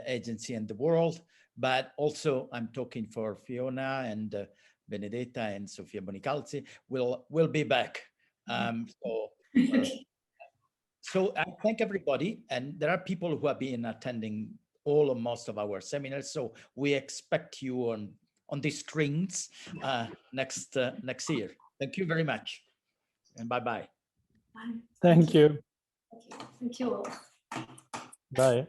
C: Agency and the World, but also I'm talking for Fiona and Benedetta and Sofia Bonicalzi. We'll be back. So I thank everybody, and there are people who have been attending all or most of our seminars, so we expect you on on the screens next year. Thank you very much, and bye-bye.
H: Thank you.
B: Thank you all.
H: Bye.